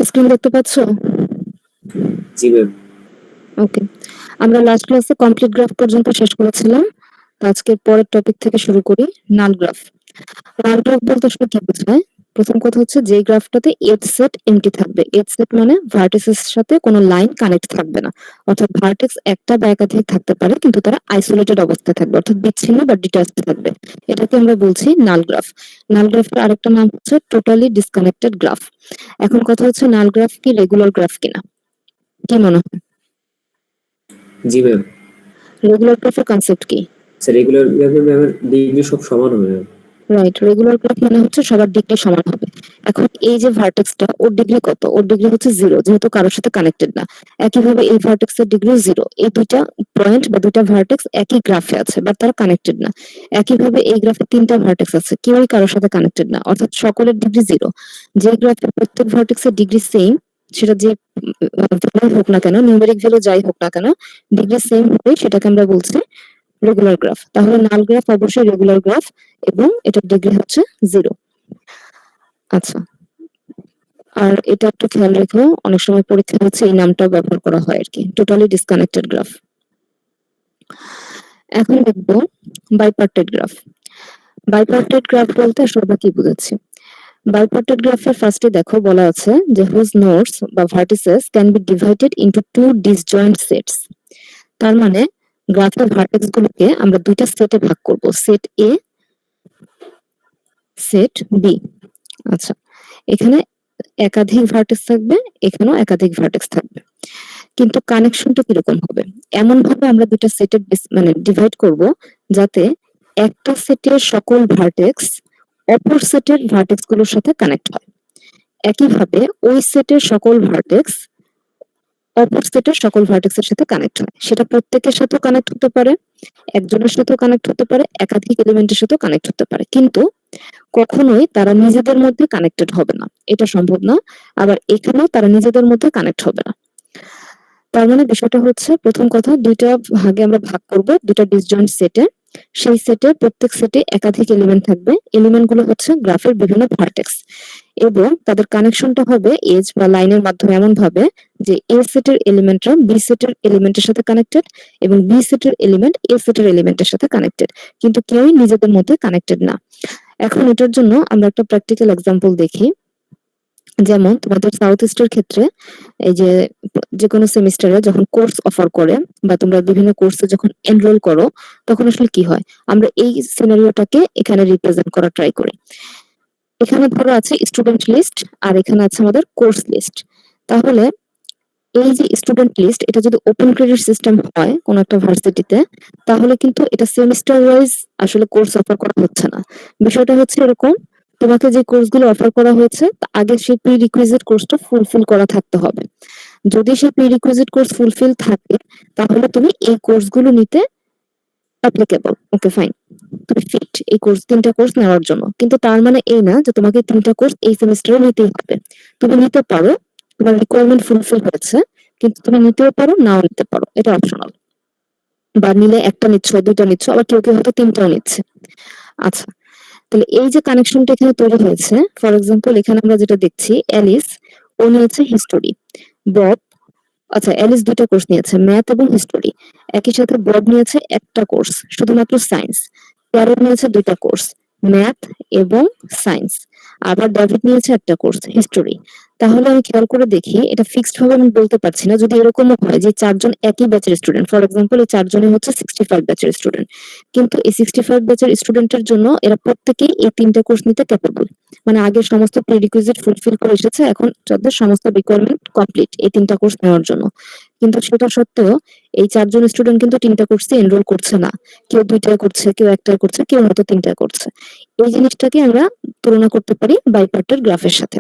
Screen দেখতে পাচ্ছ? জি ma'am. ওকে, আমরা লাস্ট ক্লাসে কমপ্লিট গ্রাফ পর্যন্ত শেষ করেছিলাম। তো আজকের পরের টপিক থেকে শুরু করি, নাল গ্রাফ। নাল গ্রাফ বলতে আসলে কি বোঝায়? প্রথম কথা হচ্ছে যে গ্রাফটাতে এজ সেট এমটি থাকবে। এজ সেট মানে ভার্টিসের সাথে কোনো লাইন কানেক্ট থাকবে না, অর্থাৎ ভার্টেক্স একটা বা একাধিক থাকতে পারে কিন্তু তারা আইসোলেটেড অবস্থায় থাকবে, অর্থাৎ বিচ্ছিন্ন বা ডিটাচড থাকবে। এটাকে আমরা বলছি নাল গ্রাফ। নাল গ্রাফের আরেকটা নাম হচ্ছে টোটালি ডিসকানেক্টেড গ্রাফ। এখন কথা হচ্ছে নাল গ্রাফ কি রেগুলার গ্রাফ কিনা, কি মনে হয়? জি ম্যাম। রেগুলার গ্রাফের কনসেপ্ট কি? স্যার রেগুলার গ্রাফে ম্যামের ডিগ্রি সব সমান হবে ম্যাম। রাইট, রেগুলার গ্রাফ মানে হচ্ছে সবার ডিগ্রি সমান হবে। এখন এই যে ভার্টেক্সটা, ওর ডিগ্রি কত? ওর ডিগ্রি হচ্ছে 0, যেহেতু কারোর সাথে কানেক্টেড না। একইভাবে এই ভার্টেক্সের ডিগ্রি 0। এই দুইটা পয়েন্ট বা দুইটা ভার্টেক্স একই গ্রাফে আছে বাট তারা কানেক্টেড না। একইভাবে এই গ্রাফে তিনটা ভার্টেক্স আছে, কেউই কারোর সাথে কানেক্টেড না, অর্থাৎ সকলের ডিগ্রি 0। যে গ্রাফে প্রত্যেক ভার্টেক্সের ডিগ্রি সেম, সেটা যে ভ্যালু হোক না কেন, নিউমেরিক ভ্যালু যাই হোক না কেন, ডিগ্রি সেম হবে, সেটাকে আমরা বলছি রেগুলার গ্রাফ। তাহলে নাল গ্রাফ অবশ্যই রেগুলার গ্রাফ এবং এটার ডিগ্রি হচ্ছে 0। আচ্ছা, আর এটা একটু খেয়াল রেখো, অনেক সময় পরীক্ষা হচ্ছে এই নামটা ব্যবহার করা হয় আর কি, টোটালি ডিসকানেক্টেড গ্রাফ। এখন দেখবো বাইপার্টেড গ্রাফ। বাইপার্টেড গ্রাফ বলতে আসলে কি বুঝাচ্ছি? বাইপার্টেড গ্রাফের ফার্স্টে দেখো বলা আছে যে হুজ নোডস বা vertices can be divided into two disjoint sets. তার মানে গ্রাফের ভার্টেক্স গুলোকে আমরা দুইটা সেটে ভাগ করব, সেট এ, সেট বি। আচ্ছা, এখানে একাধিক ভার্টেক্স থাকবে, এখানেও একাধিক ভার্টেক্স থাকবে, কিন্তু কানেকশনটা কিরকম হবে? এমন ভাবে আমরা দুটো সেটের মানে ডিভাইড করব যাতে একটা সেটের সকল ভার্টেক্স অপর সেটের ভার্টেক্স গুলোর সাথে কানেক্ট হয়। একইভাবে ওই সেটের সকল ভার্টেক্স অপর সেটের সকল ভার্টেক্সের সাথে কানেক্ট হয়। সেটা প্রত্যেকের সাথে কানেক্ট হতে পারে, একজনের সাথেও কানেক্ট হতে পারে, একাধিক এলিমেন্টের সাথেও কানেক্ট হতে পারে, কিন্তু কখনোই তারা নিজেদের মধ্যে কানেক্টেড হবে না, এটা সম্ভব না। আবার এখানেও তারা নিজেদের মধ্যে কানেক্ট হবে না। তার মানে বিষয়টা হচ্ছে, প্রথম কথা, দুইটা ভাগে আমরা ভাগ করব, দুটা ডিসজয়েন্ট সেটে। সেই সেটে প্রত্যেক সেটে একাধিক এলিমেন্ট থাকবে, এলিমেন্ট গুলো হচ্ছে গ্রাফের বিভিন্ন ভার্টেক্স, এবং তাদের কানেকশনটা হবে এজ বা লাইনের মাধ্যমে এমন ভাবে যে এ সেটের এলিমেন্টরা বি সেটের এলিমেন্টের সাথে কানেক্টেড এবং বি সেটের এলিমেন্ট এ সেটের এলিমেন্টের সাথে কানেক্টেড, কিন্তু কেউই নিজেদের মধ্যে কানেক্টেড না। এখন এটার জন্য আমরা একটা প্র্যাকটিক্যাল এক্সাম্পল দেখি। যেমন তোমাদের সাউথ ইস্টের ক্ষেত্রে এই যে যে কোনো সেমিস্টারে যখন কোর্স অফার করে বা তোমরা বিভিন্ন কোর্সে যখন এনরোল করো, তখন আসলে কি হয়, আমরা এই সিনারিওটাকে এখানে রিপ্রেজেন্ট করা ট্রাই করি। এখানে ধরো আছে স্টুডেন্ট লিস্ট আর এখানে আছে আমাদের কোর্স লিস্ট। তাহলে এই যে স্টুডেন্ট লিস্ট, এটা যদি ওপেন ক্রেডিট সিস্টেম হয় কোন একটা ভার্সিটিতে, তাহলে কিন্তু এটা সেমিস্টার ওয়াইজ আসলে কোর্স অফার করা হচ্ছে না। বিষয়টা হচ্ছে এরকম, তোমাকে যে কোর্সগুলো অফার করা হয়েছে আগে সেই প্রি রিকুইজিট কোর্সটা ফুলফিল করা থাকতে হবে। যদি সেই প্রি রিকুইজিট কোর্স ফুলফিল থাকে, তাহলে তুমি এই কোর্সগুলো নিতে অ্যাপ্লিকেবল, ওকে ফাইন, তুমি ফিট এই কোর্স, তিনটা কোর্স নেওয়ার জন্য। কিন্তু তার মানে এই না যে তোমাকে তিনটা কোর্স এই সেমিস্টারে নিতেই হবে। তুমি নিতে পারো, তোমার রিকোয়ারমেন্ট ফুলফিল হয়েছে, কিন্তু তুমি নিতেও পারো, নাও নিতে পারো, এটা অপশনাল। বা নিলে একটা নিচ্ছ, দুইটা নিচ্ছ, আবার কেউ কেউ হয়তো তিনটাও নিচ্ছে। আচ্ছা, তাহলে এই যে কানেকশনটা এখানে তৈরি হয়েছে, ফর এক্সাম্পল এখানে আমরা যেটা দেখছি, অ্যালিস ও নিয়েছে হিস্টোরি, বব, আচ্ছা অ্যালিস দুটো কোর্স নিয়েছে, ম্যাথ এবং হিস্টোরি। একই সাথে বব নিয়েছে একটা কোর্স, শুধুমাত্র সায়েন্স। ক্যারল নিয়েছে দুইটা কোর্স, ম্যাথ এবং সায়েন্স। আবার ডেভিড নিয়েছে একটা কোর্স, হিস্টোরি। তাহলে আমি খেয়াল করে দেখি, এটা ফিক্সড ভাবে আমি বলতে পারছি না, যদি এরকমও হয় যে চারজন একই ব্যাচের স্টুডেন্ট, ফর এক্সাম্পল এই চারজনই হচ্ছে 65 ব্যাচের স্টুডেন্ট, কিন্তু এই 65 ব্যাচের স্টুডেন্টের জন্য এরা প্রত্যেকেই এই তিনটা কোর্স নিতে ক্যাপেবল। মানে আগে সমস্ত প্রিরিকুইজিট ফুলফিল করে এসেছে, এখন তাদের সমস্ত রিকোয়ারমেন্ট কমপ্লিট এই তিনটা কোর্স নেওয়ার জন্য। কিন্তু সেটা সত্ত্বেও এই চারজন স্টুডেন্ট কিন্তু তিনটা কোর্সে এনরোল করছে না, কেউ দুইটা করছে, কেউ একটা করছে, কেউ হয়তো তিনটা করছে। এই জিনিসটাকে আমরা তুলনা করতে পারি বাইপার্টের গ্রাফের সাথে।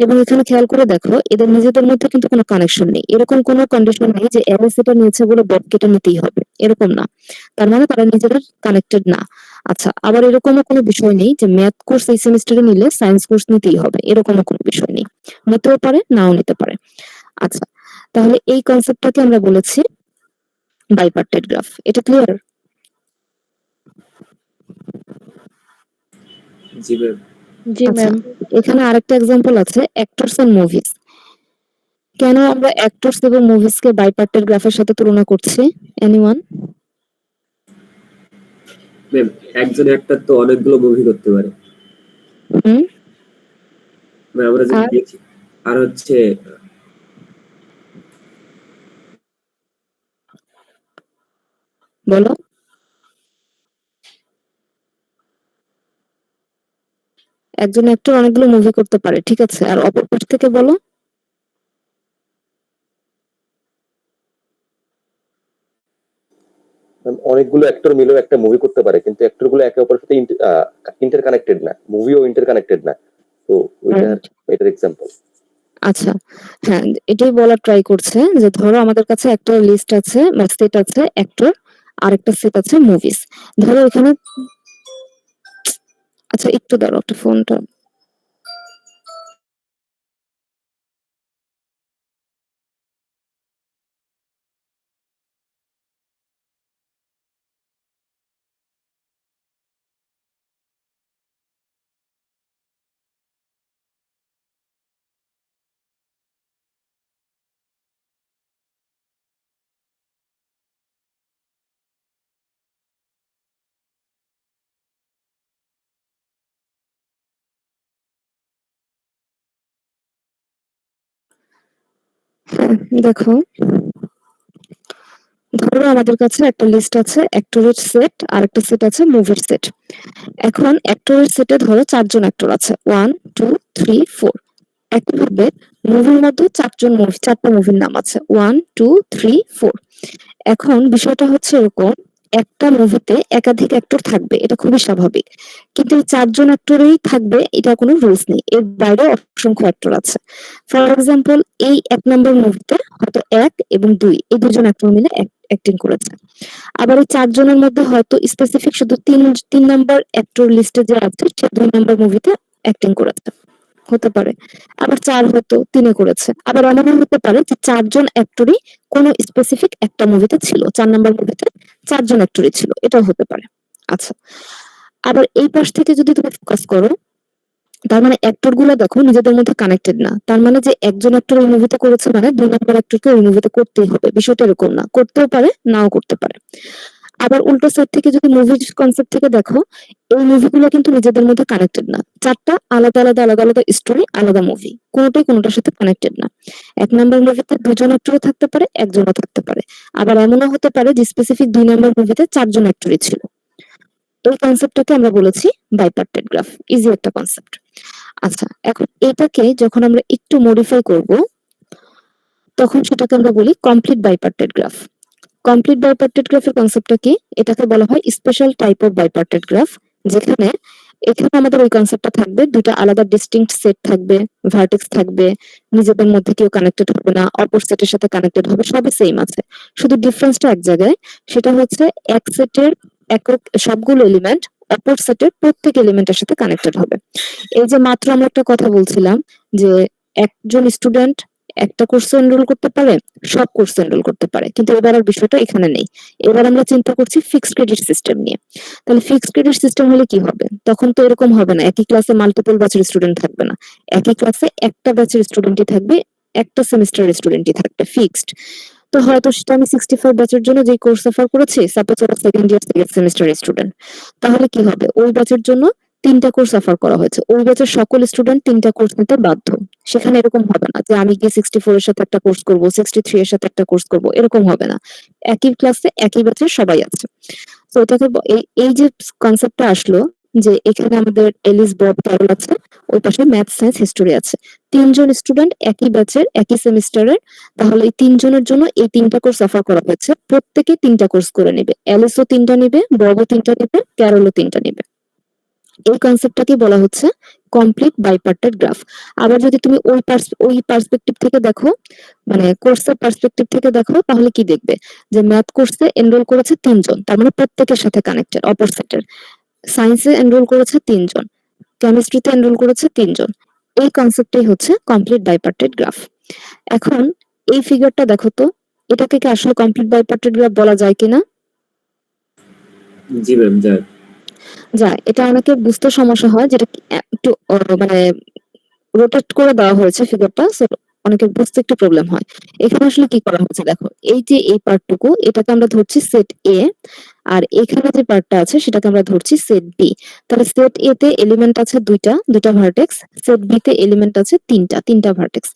এবং এখানে খেয়াল করে দেখো এদের নিজেদের মধ্যে কিন্তু কোনো কানেকশন নেই, এরকম কোনো কন্ডিশন নেই যে অ্যালিস এটা নিয়েছে বলে ববকে এটা নিতেই হবে, এরকম না। তার মানে তারা নিজেরা কানেক্টেড না। আচ্ছা, আবার এরকমও কোনো বিষয় নেই যে ম্যাথ কোর্স এই সেমিস্টারে নিলে সায়েন্স কোর্স নিতেই হবে, এরকমও কোনো বিষয় নেই। নিতেও পারে, নাও নিতে পারে। আচ্ছা, তাহলে এই কনসেপ্টটাকে আমরা বলেছি বাইপার্টেড গ্রাফ। এটা ক্লিয়ার? জি ম্যাম। জি আচ্ছা, ম্যাম। এখানে আরেকটা এক্সাম্পল আছে, অ্যাক্টরস এন্ড মুভিজ। কেন আমরা অ্যাক্টরস এবং মুভিজ কে বাইপার্টেড গ্রাফের সাথে তুলনা করছি? এনিওয়ান? ম্যাম, একজন অ্যাক্টর তো অনেকগুলো মুভি করতে পারে। হুম, ম্যাম, আমরা যে আর দেখি আর হচ্ছে বলো। একজন অ্যাক্টর অনেকগুলো মুভি করতে পারে, ঠিক আছে, আর অপর পাশ থেকে বলো। অনেকগুলো অ্যাক্টর মিলেও একটা মুভি করতে পারে, কিন্তু অ্যাক্টর গুলো একে অপরের সাথে ইন্টারকানেক্টেড না, মুভিও ইন্টারকানেক্টেড না। তো ওইটার এটার এক্সাম্পল। আচ্ছা, হ্যাঁ, এটাই বলার ট্রাই করছে যে ধরো আমাদের কাছে একটা লিস্ট আছে বা সেট আছে অ্যাক্টর, আর একটা সেট আছে মুভিজ। ধরো এখানে, আচ্ছা একটু দাঁড়াও, একটা ফোনটা। হ্যাঁ, দেখো, ধরো আমাদের কাছে একটা লিস্ট আছে অ্যাক্টরের সেট, আর একটা সেট আছে মুভির সেট। এখন অ্যাক্টরের সেটে ধরো 4জন অ্যাক্টর আছে, 1 2 3 4। একইভাবে মুভির মধ্যে 4টা মুভির নাম আছে, 1 2 3 4। এখন বিষয়টা হচ্ছে এরকম, একটা মুভিতে একাধিক অ্যাক্টর থাকবে, এটা খুবই স্বাভাবিক। কিন্তু এই 4জন অ্যাক্টরেই থাকবে এটা কোনো রুলস নেই, এর বাইরে অসংখ্য অ্যাক্টর আছে। ফর এক্সাম্পল, এই 1 নম্বর মুভিতে হয়তো 1 এবং 2 এই দুজন অ্যাক্টর মিলে অ্যাক্টিং করেছে। আবার এই 4জনের মধ্যে হয়তো স্পেসিফিক শুধু 3 নাম্বার অ্যাক্টর লিস্টে যে আছে সে 2 নম্বর মুভিতে অ্যাক্টিং করেছে, হতে পারে। আবার 4 হয়তো 3-এ করেছে। আবার এমনও হতে পারে যে 4জন অ্যাক্টরই কোনো স্পেসিফিক একটা মুভিতে ছিল, 4 নম্বর মুভিতে 4জন অ্যাক্টরই ছিল, এটাও হতে পারে। আচ্ছা, আবার এই পাশ থেকে যদি তুমি ফোকাস করো, তার মানে অ্যাক্টর গুলো দেখো নিজেদের মধ্যে কানেক্টেড না। তার মানে যে একজন অ্যাক্টর ওই মুভিতে করেছে মানে 2 নম্বর অ্যাক্টরকে ওই মুভিতে করতেই হবে, বিষয়টা এরকম না, করতেও পারে নাও করতে পারে। আবার উল্টো সাইড থেকে যদি মুভির কনসেপ্ট থেকে দেখো, এই মুভিগুলো কিন্তু নিজেদের মধ্যে কানেক্টেড না, 4টা আলাদা আলাদা আলাদা আলাদা স্টোরি, আলাদা মুভি, কোনোটাই কোনোটার সাথে কানেক্টেড না। 1 নম্বর মুভিতে 2জন অ্যাক্টরও থাকতে পারে, একজনও থাকতে পারে। আবার এমনও হতে পারে যে স্পেসিফিক 2 নম্বর মুভিতে 4জন অ্যাক্টরই ছিল। এই কনসেপ্টটাকে আমরা বলেছি বাইপার্টেড গ্রাফ, ইজি একটা কনসেপ্ট। আচ্ছা, এখন এটাকে যখন আমরা একটু মডিফাই করব, তখন সেটাকে আমরা বলি কমপ্লিট বাইপার্টেড গ্রাফ। কমপ্লিট বাইপার্টেড গ্রাফের কনসেপ্টটা কি? এটাকে বলা হয় স্পেশাল টাইপ অফ বাইপার্টেড গ্রাফ, যেখানে এখানে আমাদের ওই কনসেপ্টটা থাকবে, দুটো আলাদা ডিস্টিংক্ট সেট থাকবে, ভার্টেক্স থাকবে, নিজেদের মধ্যে কেউ কানেক্টেড হবে না, অপর সেটের সাথে কানেক্টেড হবে, সবই সেম আছে, শুধু ডিফারেন্সটা এক জায়গায়। সেটা হচ্ছে এক সেটের একক সবগুলো এলিমেন্ট অপর সেটের প্রত্যেক এলিমেন্টের সাথে কানেক্টেড হবে। এই যে মাত্র আমরা একটা কথা বলছিলাম যে একজন স্টুডেন্ট একটা কোর্সে এনরোল করতে পারে, সব কোর্সে এনরোল করতে পারে, কিন্তু এবার আর বিষয়টা এখানে নেই। এবার আমরা চিন্তা করছি ফিক্সড ক্রেডিট সিস্টেম নিয়ে। তাহলে ফিক্সড ক্রেডিট সিস্টেম হলে কি হবে? তখন তো এরকম হবে না একই ক্লাসে মাল্টিপল ব্যাচের স্টুডেন্ট থাকবে না, একই ক্লাসে একটা ব্যাচের স্টুডেন্টই থাকবে, একটা সেমিস্টারের স্টুডেন্টই থাকবে ফিক্সড। তো হয়তো সেটা আমি 65 ব্যাচের জন্য যে কোর্স অফার করেছি, সাপোজ ওরা সেকেন্ড ইয়ার সেকেন্ড সেমিস্টারের স্টুডেন্ট, তাহলে কি হবে? ওই ব্যাচের জন্য 3টা কোর্স অফার করা হয়েছে, ওই ব্যাচের সকল স্টুডেন্ট 3টা কোর্স নিতে বাধ্য। সেখানে এরকম হবে না যে আমি গিয়ে 64 এর সাথে একটা কোর্স করব, 63 এর সাথে একটা কোর্স করব, এরকম হবে না। একই ক্লাসে একই ব্যাচের সবাই আছে। তো এটাকে এই যে কনসেপ্টটা আসলো, যে এখানে আমাদের এলিস, বব, ক্যারল আছে, ওই পাশে ম্যাথ, সায়েন্স, হিস্টোরি আছে, 3জন স্টুডেন্ট একই ব্যাচের একই সেমিস্টারের, তাহলে এই 3জনের জন্য এই 3টা কোর্স অফার করা হয়েছে, প্রত্যেকে 3টা কোর্স করে নেবে, এলিসও 3টা নেবে, ববও 3টা নেবে, ক্যারলও 3টা নেবে। এই কনসেপ্টটাকে বলা হচ্ছে কমপ্লিট বাইপার্টেড গ্রাফ। আবার যদি তুমি ওই পার্সপেক্টিভ থেকে দেখো, মানে কোর্সের পার্সপেক্টিভ থেকে দেখো, তাহলে কি দেখবে যে ম্যাথ কোর্সে এনরোল করেছে 3 জন, তার মানে প্রত্যেকের সাথে কানেক্টেড অপোজিটের। সায়েন্সে এনরোল করেছে 3 জন, কেমিস্ট্রিতে এনরোল করেছে 3 জন। এই কনসেপ্টটাই হচ্ছে কমপ্লিট বাইপার্টেড গ্রাফ। এখন এই ফিগারটা দেখো তো, এটাকে কি আসলে কমপ্লিট বাইপার্টেড গ্রাফ বলা যায় কিনা? জি ম্যাম, যায়। যায়। এটা অনেকে বুঝতে সমস্যা হয়, যেটা একটু মানে রোটেট করে দেওয়া হয়েছে ফিগারটা, সো অনেকের বুঝতে একটু প্রবলেম হয়। এখানে আসলে কি করা হচ্ছে দেখো, এই যে এই পার্টটুকু, এটাকে আমরা ধরছি সেট এ, আর এখানে যে পার্টটা আছে সেটাকে আমরা ধরছি সেট বি। তাহলে সেট এ তে এলিমেন্ট আছে দুইটা ভার্টেক্স, সেট বি তে এলিমেন্ট আছে তিনটা ভার্টেক্স।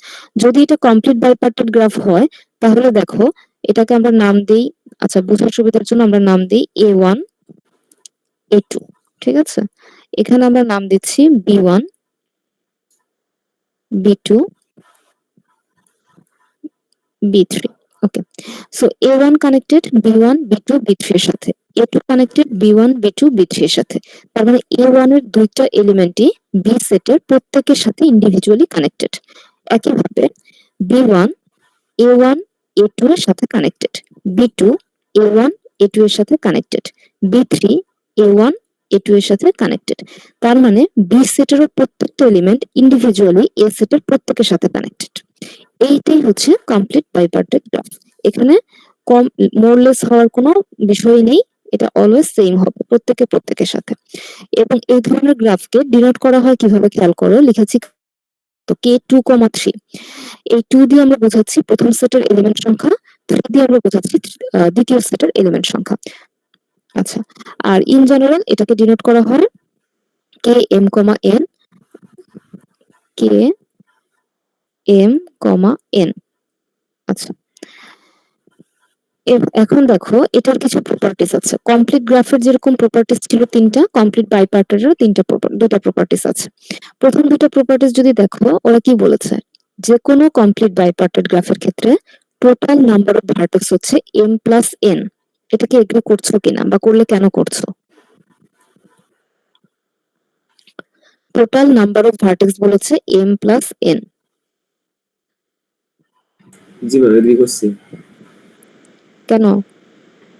যদি এটা কমপ্লিট বাইপার্টেড গ্রাফ হয়, তাহলে দেখো এটাকে আমরা নাম দেই, আচ্ছা বোঝার সুবিধার জন্য আমরা নাম দেই A1 A2, ঠিক আছে? এখানে আমরা নাম দিচ্ছি B1 B2 B3. ওকে, so A1 connected B1 B2 B3 এর সাথে, A2 connected B1 B2 B3 এর সাথে। তার মানে A1 এর দুইটা এলিমেন্টই B সেটের প্রত্যেকের সাথে ইন্ডিভিজুয়ালি কানেক্টেড। একইভাবে B1 A1 A2 এর সাথে কানেক্টেড, B2 A1 A2 এর সাথে কানেক্টেড, B3 A1 A2 এর সাথে কানেক্টেড। তার মানে B সেটের প্রত্যেকটা এলিমেন্ট ইন্ডিভিজুয়ালি A সেটের প্রত্যেকের সাথে কানেক্টেড। এইটাই হচ্ছে কমপ্লিট বাইপার্টেড গ্রাফ। এখানে কম মোরলেস হওয়ার কোনো বিষয় নেই, এটা অলওয়েজ সেম হবে প্রত্যেকের সাথে। এবং এই ধরনের গ্রাফকে ডিনোট করা হয় কিভাবে খেয়াল করো, লিখেছি তো K2,3। এই 2 দিয়ে আমরা বোঝাচ্ছি প্রথম সেটের এলিমেন্ট সংখ্যা, 3 দিয়ে আমরা বোঝাচ্ছি দ্বিতীয় সেটের এলিমেন্ট সংখ্যা। আচ্ছা, আর ইন জেনারেল এটাকে ডিনোট করা হয় Km, N, Km, N। আচ্ছা, এখন দেখো এটার কিছু প্রপার্টিজ আছে। কমপ্লিট গ্রাফের যেরকম প্রপার্টিজ ছিল তিনটা, কমপ্লিট বাইপার্টেরও দুটা প্রপার্টিজ আছে। প্রথম দুটো প্রপার্টিজ যদি দেখো, ওরা কি বলেছে, যে কোনো কমপ্লিট বাইপার্টেড গ্রাফের ক্ষেত্রে টোটাল নাম্বার অফ ভার্টেক্স হচ্ছে m প্লাস n। এটাকে এগ্রি করছো কিনা, বা করলে কেন করছো? টোটাল নাম্বার অফ ভার্টেক্স বলেছে m প্লাস n। জি ম্যাম, এগ্রি করছি। কেন?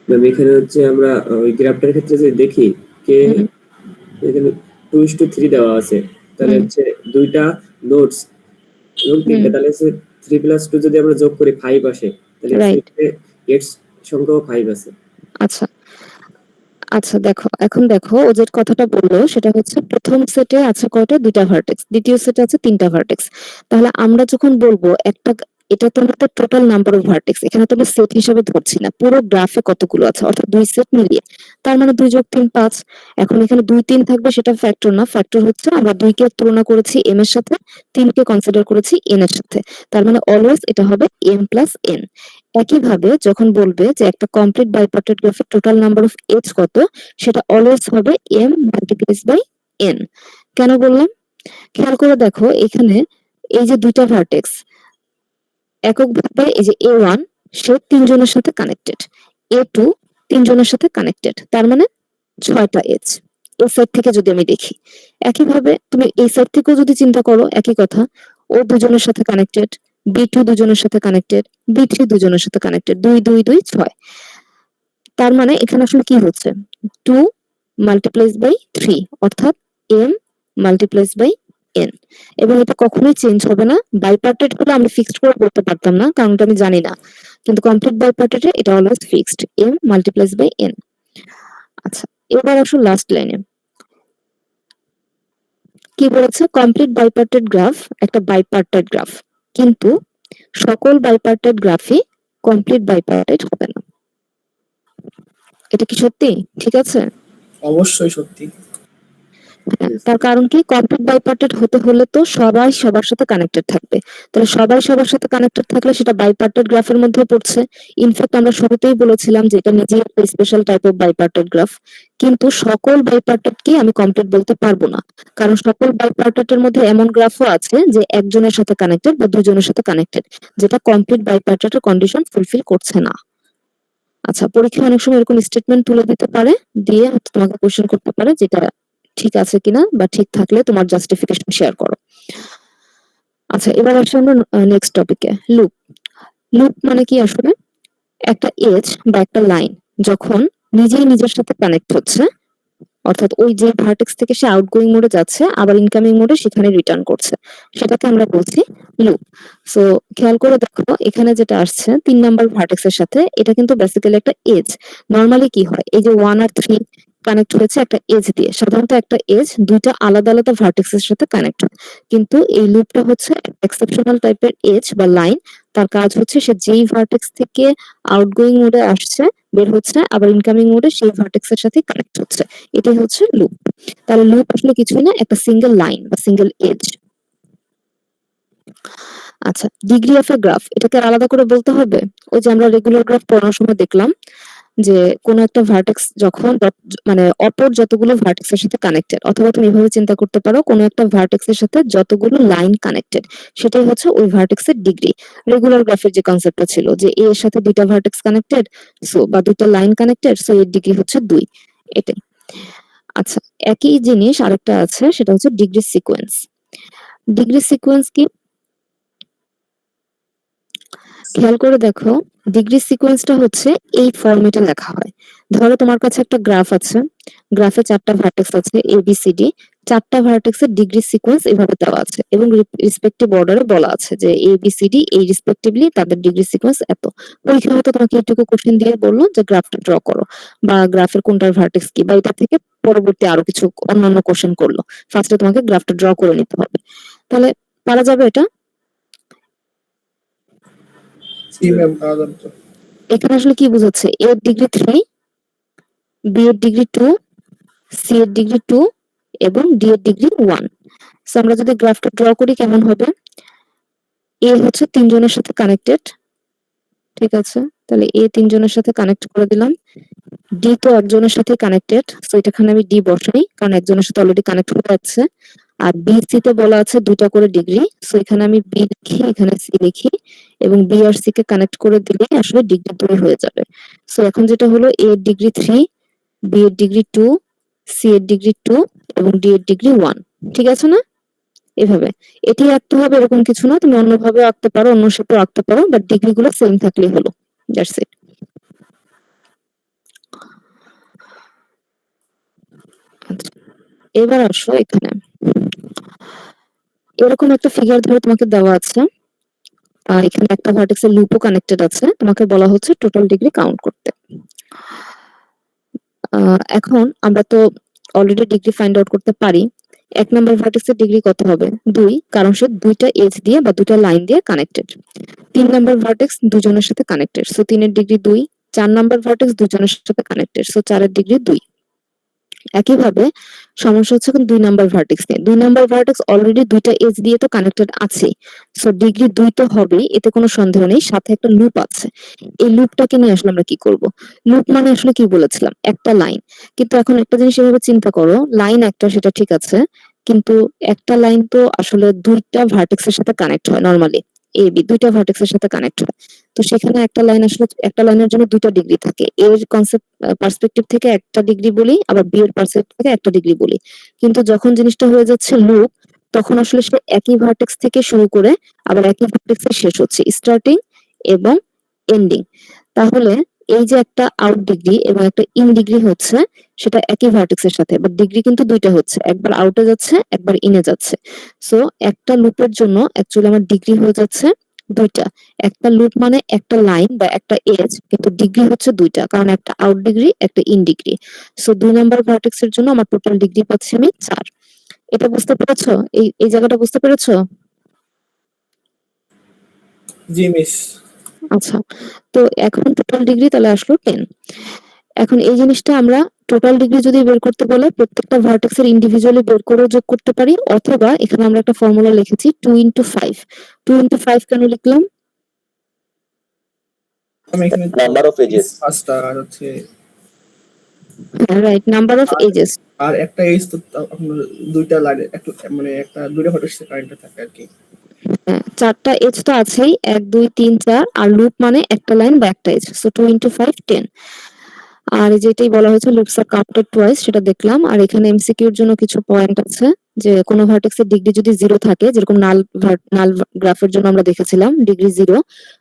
ম্যাম এখানে হচ্ছে আমরা ওই গ্রাফটার ক্ষেত্রে যে দেখি কে হুম, এখানে 2:3 দেওয়া আছে, তাহলে হুম, হচ্ছে দুইটা নোটস এবং হুম, তিনটা, তাহলে হচ্ছে 3+2 যদি আমরা যোগ করি 5 আসে, তাহলে রাইট। এক্স সংখ্যাও 5 আছে। আচ্ছা, আচ্ছা দেখো, এখন দেখো ও যে কথাটা বললো সেটা হচ্ছে প্রথম সেটে আছে কয়টা, দুইটা ভার্টেক্স, দ্বিতীয় সেটে আছে তিনটা ভার্টেক্স। তাহলে আমরা যখন বলবো একটা, এটা তো আমাদের টোটাল নাম্বার অফ ভার্টেক্স, এখানে তো আমরা সেট হিসাবে ধরছি না, পুরো গ্রাফে কতগুলো আছে, অর্থাৎ দুই সেট মিলিয়ে, তার মানে 2 যোগ 3 5। এখন এখানে 2 3 থাকবে, সেটা ফ্যাক্টর না, ফ্যাক্টর হচ্ছে আমরা 2 কে তুলনা করেছি m এর সাথে, 3 কে কনসিডার করেছি n এর সাথে, তার মানে অলওয়েজ এটা হবে m প্লাস n। একইভাবে যখন বলবে যে একটা কমপ্লিট বাইপার্টেড গ্রাফের টোটাল নাম্বার অফ এজ কত, সেটা অলওয়েজ হবে m মাল্টিপ্লাইজ বাই n। কেন বললাম? খেয়াল করে দেখো এখানে এই যে দুইটা ভার্টেক্স, এককভাবে এই যে A1 সে 3 জনের সাথে কানেক্টেড, A2 3 জনের সাথে কানেক্টেড, তার মানে 6টা এজ এই সাইড থেকে যদি আমি দেখি। একইভাবে তুমি এই সাইড থেকেও যদি চিন্তা করো, একই কথা, ও দুজনের সাথে কানেক্টেড, B2 দুজনের সাথে কানেক্টেড, B3 দুজনের সাথে কানেক্টেড, 2 2 2 6। তার মানে এখানে আসলে কি হচ্ছে, 2 মাল্টিপ্লাইজ বাই 3, অর্থাৎ m মাল্টিপ্লাইজ বাই n। এবং এটা কখনোই চেঞ্জ হবে না। বাইপার্টেড হলে আমি ফিক্সড করে বলতে পারতাম না, কারণ এটা আমি জানি না, কিন্তু কমপ্লিট বাইপার্টেডে এটা always fixed, m multiplies by n। আচ্ছা, এবার আসলে লাস্ট লাইনে কি বলেছে, কমপ্লিট বাইপার্টেড গ্রাফ একটা বাইপার্টেড গ্রাফ, কিন্তু সকল বাইপার্টেড গ্রাফই কমপ্লিট বাইপার্টেড হবে না। এটা কি সত্যি? ঠিক আছে। অবশ্যই সত্যি। হ্যাঁ, তার কারণ কি, কমপ্লিট বাইপার্টেড হতে হলে তো সবাই সবার সাথে কানেক্টেড থাকবে। তাহলে সবাই সবার সাথে কানেক্টেড থাকলে সেটা বাইপার্টেড গ্রাফের মধ্যে পড়ছে। ইনফ্যাক্ট আমরা শুরুতেই বলেছিলাম যে এটা নিজেই একটা স্পেশাল টাইপ অফ বাইপার্টেড গ্রাফ। কিন্তু সকল বাইপার্টেড কি আমি কমপ্লিট বলতে পারবো না, কারণ সকল বাইপার্টেড এর মধ্যে এমন গ্রাফও আছে যে একজনের সাথে কানেক্টেড বা দুজনের সাথে কানেক্টেড, যেটা কমপ্লিট বাইপার্টেড এর কন্ডিশন ফুলফিল করছে না। আচ্ছা, পরীক্ষায় অনেক সময় এরকম স্টেটমেন্ট তুলে দিতে পারে, দিয়ে তোমাকে কোশ্চেন করতে পারে যেটা ঠিক আছে কিনা, বা ঠিক থাকলে তোমার জাস্টিফিকেশন শেয়ার করো। আচ্ছা, এবার আসি আমরা নেক্সট টপিকে, লুপ। লুপ মানে কি আসলে? একটা এজ বা একটা লাইন যখন নিজেই নিজের সাথে কানেক্ট হচ্ছে, অর্থাৎ ওই যে ভার্টেক্স থেকে সে আউটগোয়িং মোডে যাচ্ছে আবার ইনকামিং মোডে সেখানে রিটার্ন করছে, সেটাকে আমরা বলছি লুপ। সো খেয়াল করে দেখো এখানে যেটা আসছে 3 নাম্বার ভার্টেক্সের সাথে, এটা কিন্তু বেসিক্যালি একটা এজ। নরমালি কি হয়, এই যে 1 আর 3 কানেক্ট হয়েছে একটা এজ দিয়ে, সাধারণত একটা এজ দুইটা আলাদা আলাদা ভার্টেক্সের সাথে কানেক্ট হয়। কিন্তু এই লুপটা হচ্ছে এক্সেপশনাল টাইপের এজ বা লাইন। তার কাজ হচ্ছে সে যেই ভার্টেক্স থেকে আউটগোয়িং মোডে আসছে, বের হচ্ছে, আবার ইনকামিং মোডে সেই ভার্টেক্স এর সাথে কানেক্ট হচ্ছে। এটাই হচ্ছে লুপ। তাহলে লুপ আসলে কিছুই না, একটা সিঙ্গেল লাইন বা সিঙ্গেল এজ। আচ্ছা, ডিগ্রি অফ এ গ্রাফ, এটাকে আলাদা করে বলতে হবে। ওই যে আমরা রেগুলার গ্রাফ পড়ানোর সময় দেখলাম যে কোনো একটা ভার্টেক্স যখন মানে অপর যতগুলো ভার্টেক্স এর সাথে কানেক্টেড, অথবা তুমি এভাবে চিন্তা করতে পারো কোনো একটা ভার্টেক্স এর সাথে যতগুলো লাইন কানেক্টেড, সেটাই হচ্ছে ওই ভার্টেক্স এর ডিগ্রি। রেগুলার গ্রাফের যে কনসেপ্টটা ছিল যে এ এর সাথে দুইটা ভার্টেক্স কানেক্টেড, সো বা দুইটা লাইন কানেক্টেড, সো এর ডিগ্রি হচ্ছে 2, এটাই। আচ্ছা, একই জিনিস আরেকটা আছে, সেটা হচ্ছে ডিগ্রি সিকোয়েন্স। ডিগ্রি সিকোয়েন্স কি? খেয়াল করে দেখো, ডিগ্রি সিকোয়েন্সটা হচ্ছে এই ফরম্যাটে লেখা হয়। ধরো তোমার কাছে একটা গ্রাফ আছে, গ্রাফে 4টা ভার্টেক্স আছে ABCD, 4টা ভার্টেক্সের ডিগ্রি সিকোয়েন্স এভাবে দেওয়া আছে এবং রেসপেক্টিভ অর্ডারে বলা আছে যে ABCD এই রেসপেক্টিভলি তাদের ডিগ্রি সিকোয়েন্স এত। পরীক্ষা হয়তো তোমাকে এইটুকু কোশ্চেন দিয়ে বললো যে গ্রাফটা ড্র করো, বা গ্রাফের কোনটার ভার্টেক্স কি, বা এটা থেকে পরবর্তী আরো কিছু অন্যান্য কোশ্চেন করলো। ফার্স্টে তোমাকে গ্রাফটা ড্র করে নিতে হবে। তাহলে পারা যাবে এটা? এখানে আসলে কি বোঝাচ্ছে? এ এর ডিগ্রি 3, বি এর ডিগ্রি 2, সি এর ডিগ্রি 2 এবং ডি এর ডিগ্রি 1। সো আমরা যদি গ্রাফটা ড্র করি কেমন হবে? এ হচ্ছে 3 জনের সাথে কানেক্টেড, ঠিক আছে? তাহলে এ 3 জনের সাথে কানেক্ট করে দিলাম। ডি তো একজনের সাথে কানেক্টেড, সো এখানে আমি ডি বসাই কারণ একজনের সাথে অলরেডি কানেক্ট হয়ে যাচ্ছে। আর বি সি তে বলা আছে 2টা করে ডিগ্রি, সো এখানে আমি বি লিখি, এখানে সি লিখি, এবং বি আর সি কে কানেক্ট করে দিলে আসলে ডিগ্রি 2 হয়ে যাবে। সো এখন যেটা হলো, এ এর ডিগ্রি 3, বি এর ডিগ্রি 2, সি এর ডিগ্রি 2 এবং ডি এর ডিগ্রি 1। ঠিক আছে না? এভাবে এটি আঁকতে হবে এরকম কিছু না, তুমি অন্যভাবে আঁকতে পারো, অন্য শেপে আঁকতে পারো, বাট ডিগ্রি গুলো সেম থাকলেই হলো। That's it. আচ্ছা, এবার আসো এখানে এরকম একটা ফিগার ধরে তোমাকে দেওয়া আছে। এখানে একটা ভার্টেক্সের লুপও কানেক্টেড আছে, তোমাকে বলা হচ্ছে টোটাল ডিগ্রি কাউন্ট করতে। এখন আমরা তো অলরেডি ডিগ্রি ফাইন্ড আউট করতে পারি। 1 নাম্বার ভার্টেক্সের ডিগ্রি কত হবে? 2, কারণ সে দুইটা এজ দিয়ে বা দুইটা লাইন দিয়ে কানেক্টেড। 3 নাম্বার ভার্টেক্স দুজনের সাথে কানেক্টেড, সো 3 এর ডিগ্রি 2। 4 নাম্বার ভার্টেক্স দুজনের সাথে কানেক্টেড, সো 4 এর ডিগ্রি 2। একইভাবে সমস্যা হচ্ছে এখন 2 নাম্বার ভার্টেক্স নিয়ে। 2 নাম্বার ভার্টেক্স অলরেডি দুইটা এজ দিয়ে তো কানেক্টেড আছে, সো ডিগ্রি 2 তো হবেই, এতে কোনো সন্দেহ নেই। সাথে একটা লুপ আছে, এই লুপটাকে নিয়ে আসলে আমরা কি করব? লুপ মানে আসলে কি বলেছিলাম? একটা লাইন। কিন্তু এখন একটা জিনিস এভাবে চিন্তা করো, লাইন একটা সেটা ঠিক আছে, কিন্তু একটা লাইন তো আসলে দুইটা ভার্টেক্সের সাথে কানেক্ট হয় নরমালি। এ বি দুইটা ভার্টেক্সের সাথে কানেক্ট হয়, তো সেখানে একটা লাইন আসলে একটা লাইনের জন্য দুইটা ডিগ্রি থাকে। এর কনসেপ্ট পার্সপেক্টিভ থেকে একটা ডিগ্রি বলি, আবার বি এর পার্সপেক্টিভ থেকে একটা ডিগ্রি বলি। কিন্তু যখন জিনিসটা হয়ে যাচ্ছে লুপ, তখন আসলে সে একই ভার্টেক্স থেকে শুরু করে আবার একই ভার্টেক্সে শেষ হচ্ছে, স্টার্টিং এবং এন্ডিং। তাহলে এই যে একটা আউট ডিগ্রি এবং একটা ইন ডিগ্রি হচ্ছে, সেটা একই ভার্টেক্সের সাথে, বাট ডিগ্রি কিন্তু দুইটা হচ্ছে, একবার আউটে যাচ্ছে একবার ইনে যাচ্ছে। সো একটা লুপের জন্য অ্যাকচুয়ালি আমার ডিগ্রি হয়ে যাচ্ছে দুইটা। একটা লুপ মানে একটা লাইন বা একটা এজ, কিন্তু ডিগ্রি হচ্ছে দুইটা, কারণ একটা আউট ডিগ্রি একটা in degree. So 2 number vertex এর জন্য আমার টোটাল ডিগ্রি পাচ্ছি আমি 4। এটা বুঝতে পেরেছো? এই এই জায়গাটা বুঝতে পেরেছো? জি মিস। আচ্ছা, তো এখন টোটাল ডিগ্রি তাহলে আসলো 10। এখন এই জিনিসটা আমরা টোটাল ডিগ্রি যদি বের করতে বলে প্রত্যেকটা ভার্টেক্সের ইন্ডিভিজুয়ালি বের করে যোগ করতে পারি, অথবা এখানে আমরা একটা ফর্মুলা লিখেছি 2 into 5। 2 into 5 কেন লিখলাম? আমি এখানে নাম্বার অফ এজেস। পাঁচটা আর হচ্ছে রাইট, নাম্বার অফ এজেস। আর একটা এজ তো আপনার দুইটা লাগে, একটা মানে একটা দুইটা ফটো কারেন্ট থাকে আর কি। হ্যাঁ, 4টা এজ তো আছেই, 1 2 3 4, আর লুপ মানে একটা লাইন বা একটা এজ, সো 2 into 5 10। আর যেটাই বলা হয়েছে লুপস আর কাউন্টেড টুয়াইস সেটা দেখলাম। আর এখানে এমসিকিউর জন্য কিছু পয়েন্ট আছে যে কোনো ভার্টেক্সের ডিগ্রি যদি 0 থাকে, যেরকম নাল গ্রাফের জন্য আমরা দেখেছিলাম ডিগ্রি 0,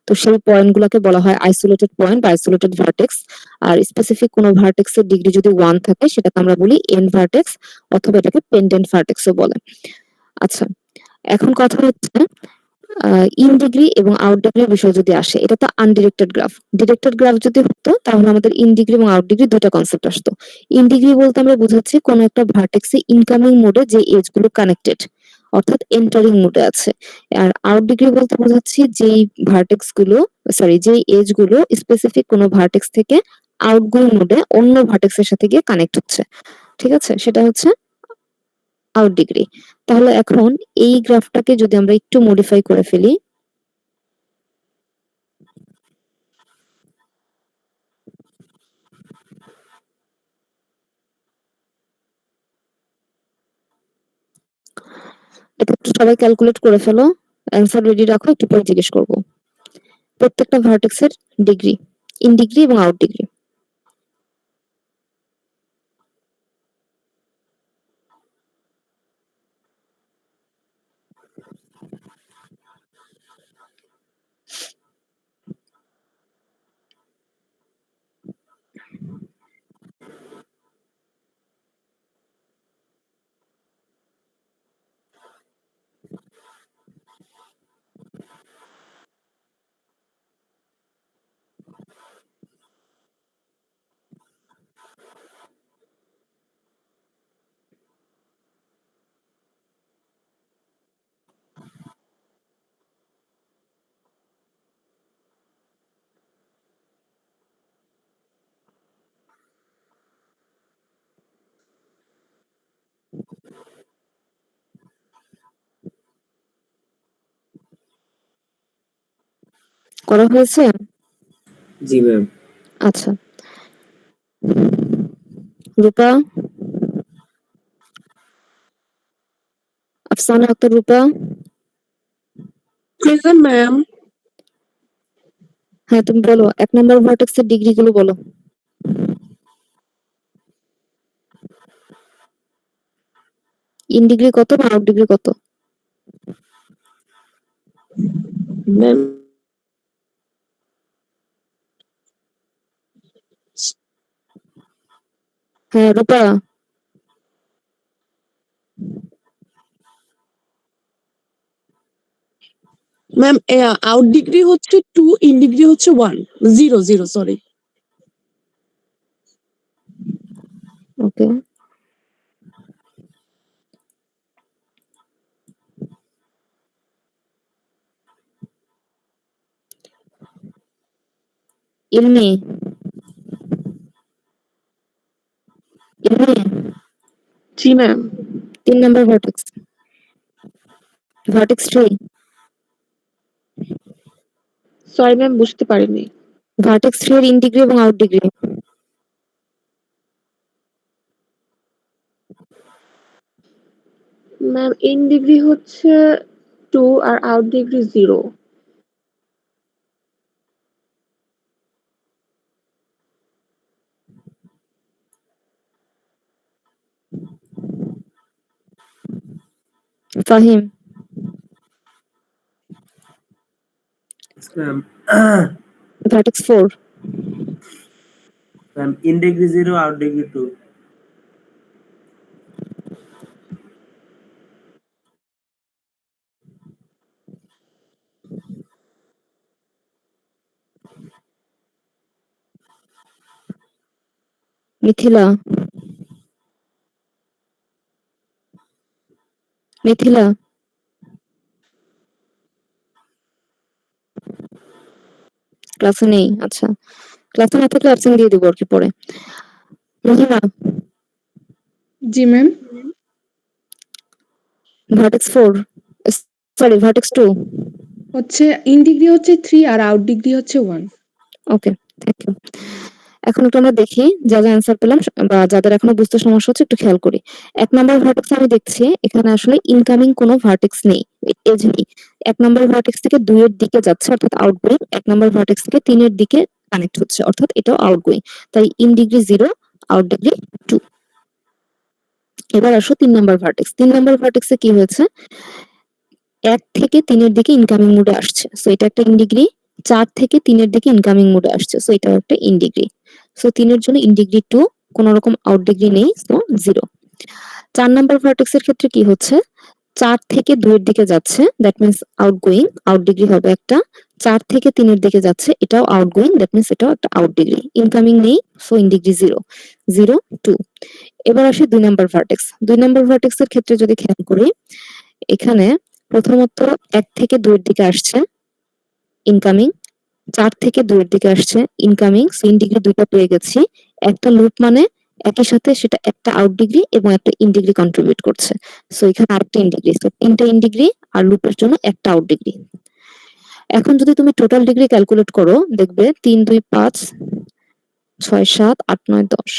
তো সেই পয়েন্টগুলোকে বলা হয় আইসোলেটেড পয়েন্ট বা আইসোলেটেড ভার্টেক্স। আর স্পেসিফিক কোনো ভার্টেক্সের ডিগ্রি যদি 1 থাকে সেটাকে আমরা বলি এন ভার্টেক্স, অথবা এটাকে পেন্ডেন্ট ভার্টেক্সও বলে। আচ্ছা, এখন কথা হচ্ছে ইন ডিগ্রি এবং আউট ডিগ্রির বিষয় যদি আসে, এটা তো আনডিরেক্টেড গ্রাফ। ডিরেক্টেড গ্রাফ যদি হতো তাহলে আমাদের ইন ডিগ্রি এবং আউট ডিগ্রি দুটো কনসেপ্ট আসতো। ইন ডিগ্রি বলতে আমরা বোঝাচ্ছি কোন একটা ভার্টেক্সে ইনকামিং মোডে যে এজ গুলো কানেক্টেড, অর্থাৎ এন্টারিং মোডে আছে। আর আউট ডিগ্রি বলতে বোঝাচ্ছি যেই ভার্টেক্স গুলো, সরি, যেই এজ গুলো স্পেসিফিক কোনো ভার্টেক্স থেকে আউটগোয়িং মোডে অন্য ভার্টেক্সের সাথে গিয়ে কানেক্ট হচ্ছে। ঠিক আছে, সেটা হচ্ছে আউট ডিগ্রি। তাহলে এখন এই গ্রাফটাকে যদি আমরা একটু মডিফাই করে ফেলি, এটা একটু সবাই ক্যালকুলেট করে ফেলো, অ্যান্সার রেডি রাখো, একটু পরে জিজ্ঞেস করবো। প্রত্যেকটা ভার্টেক্সের ডিগ্রি, ইন ডিগ্রি এবং আউট ডিগ্রি। করা হয়েছে? জি ম্যাম। আচ্ছা, রূপা, আফসানা আক্তার রূপা। Present ma'am. হ্যাঁ, তুমি বলো 1 নম্বর ভার্টেক্সের ডিগ্রি গুলো বলো। ইন ডিগ্রি কত বা আউট ডিগ্রি কত? ম্যাম হ্যাঁ রূপা, ম্যাম আউট ডিগ্রি হচ্ছে 2, ইন ডিগ্রি হচ্ছে 1, 0 সরি। ওকে। ইলমি, ইলমি, জি ম্যাম। 3 নম্বর ভার্টেক্স, ভার্টেক্স 3, সরি ম্যাম, বুঝতে পারিনি। ভার্টেক্স 3 এর ইন ডিগ্রি এবং out degree. Ma'am in degree হচ্ছে 2 আর out degree 0। Fahim, ma'am vertex 4, ma'am in degree 0 out degree 2। Mithila, Mithila, ক্লাসে নেই? আচ্ছা, ক্লাসে না থাকলে অ্যাবসেন্ট দিয়ে দিব আর কি পরে। মহিমা, জি ম্যাম। Vertex 4, sorry vertex 2। হচ্ছে ইন ডিগ্রি হচ্ছে 3 আর আউট ডিগ্রি হচ্ছে 1। ওকে, থ্যাংক ইউ। এখন একটু আমরা দেখি যা যা অ্যান্সার পেলাম বা যাদের এখনো বুঝতে সমস্যা হচ্ছে একটু খেয়াল করি। 1 নম্বর ভার্টেক্স আমি দেখছি এখানে আসলে ইনকামিং কোনো ভার্টেক্স নেই, এজ নেই। 1 নম্বর ভার্টেক্স থেকে 2 এর দিকে যাচ্ছে অর্থাৎ আউটগোয়িং, 1 নম্বর ভার্টেক্স থেকে 3 এর দিকে কানেক্ট হচ্ছে, অর্থাৎ এটাও আউটগোয়িং। তাই ইন ডিগ্রি 0, আউট ডিগ্রি 2। এবার আসো 3 নাম্বার ভার্টেক্স। 3 নাম্বার ভার্টেক্সে কি হয়েছে, 1 থেকে 3 এর দিকে ইনকামিং মোডে আসছে, সো এটা একটা ইন ডিগ্রি। 4 থেকে 3 এর দিকে ইনকামিং মোডে আসছে, সো এটাও একটা ইন ডিগ্রি। সো 3 এর জন্য ইন ডিগ্রি 2, কোনো রকম আউট ডিগ্রি নেই, সো 0। 4 নাম্বার ভার্টেক্সের ক্ষেত্রে কি হচ্ছে, 4 থেকে 2 এর দিকে যাচ্ছে, that means outgoing, out degree হবে একটা। 4 থেকে 3 এর দিকে যাচ্ছে, এটাও আউটগোয়িং, দ্যাট মিন্স এটাও একটা আউট ডিগ্রি। ইনকামিং নেই, সো ইন ডিগ্রি 0, 0, 2। এবার আসি 2 নাম্বার ভার্টেক্স। 2 নাম্বার ভার্টেক্সের ক্ষেত্রে যদি খেয়াল করি, এখানে প্রথমত 1 থেকে 2 এর দিকে আসছে, ইনকামিং। 4 থেকে 2 এর দিকে আসছে, ইনকামিং। সো ইন ডিগ্রি 2টা পেয়ে গেছি। একটা লুপ মানে একই সাথে সেটা একটা আউট ডিগ্রি এবং একটা ইন ডিগ্রি কন্ট্রিবিউট করছে, সো এখানে আরেকটা ইন ডিগ্রি। সো 3টা ইন ডিগ্রি আর লুপের জন্য একটা আউট ডিগ্রি। এখন যদি তুমি টোটাল ডিগ্রি ক্যালকুলেট করো, দেখবে 3, 2, 5, 6, 7, 8, 9, 10।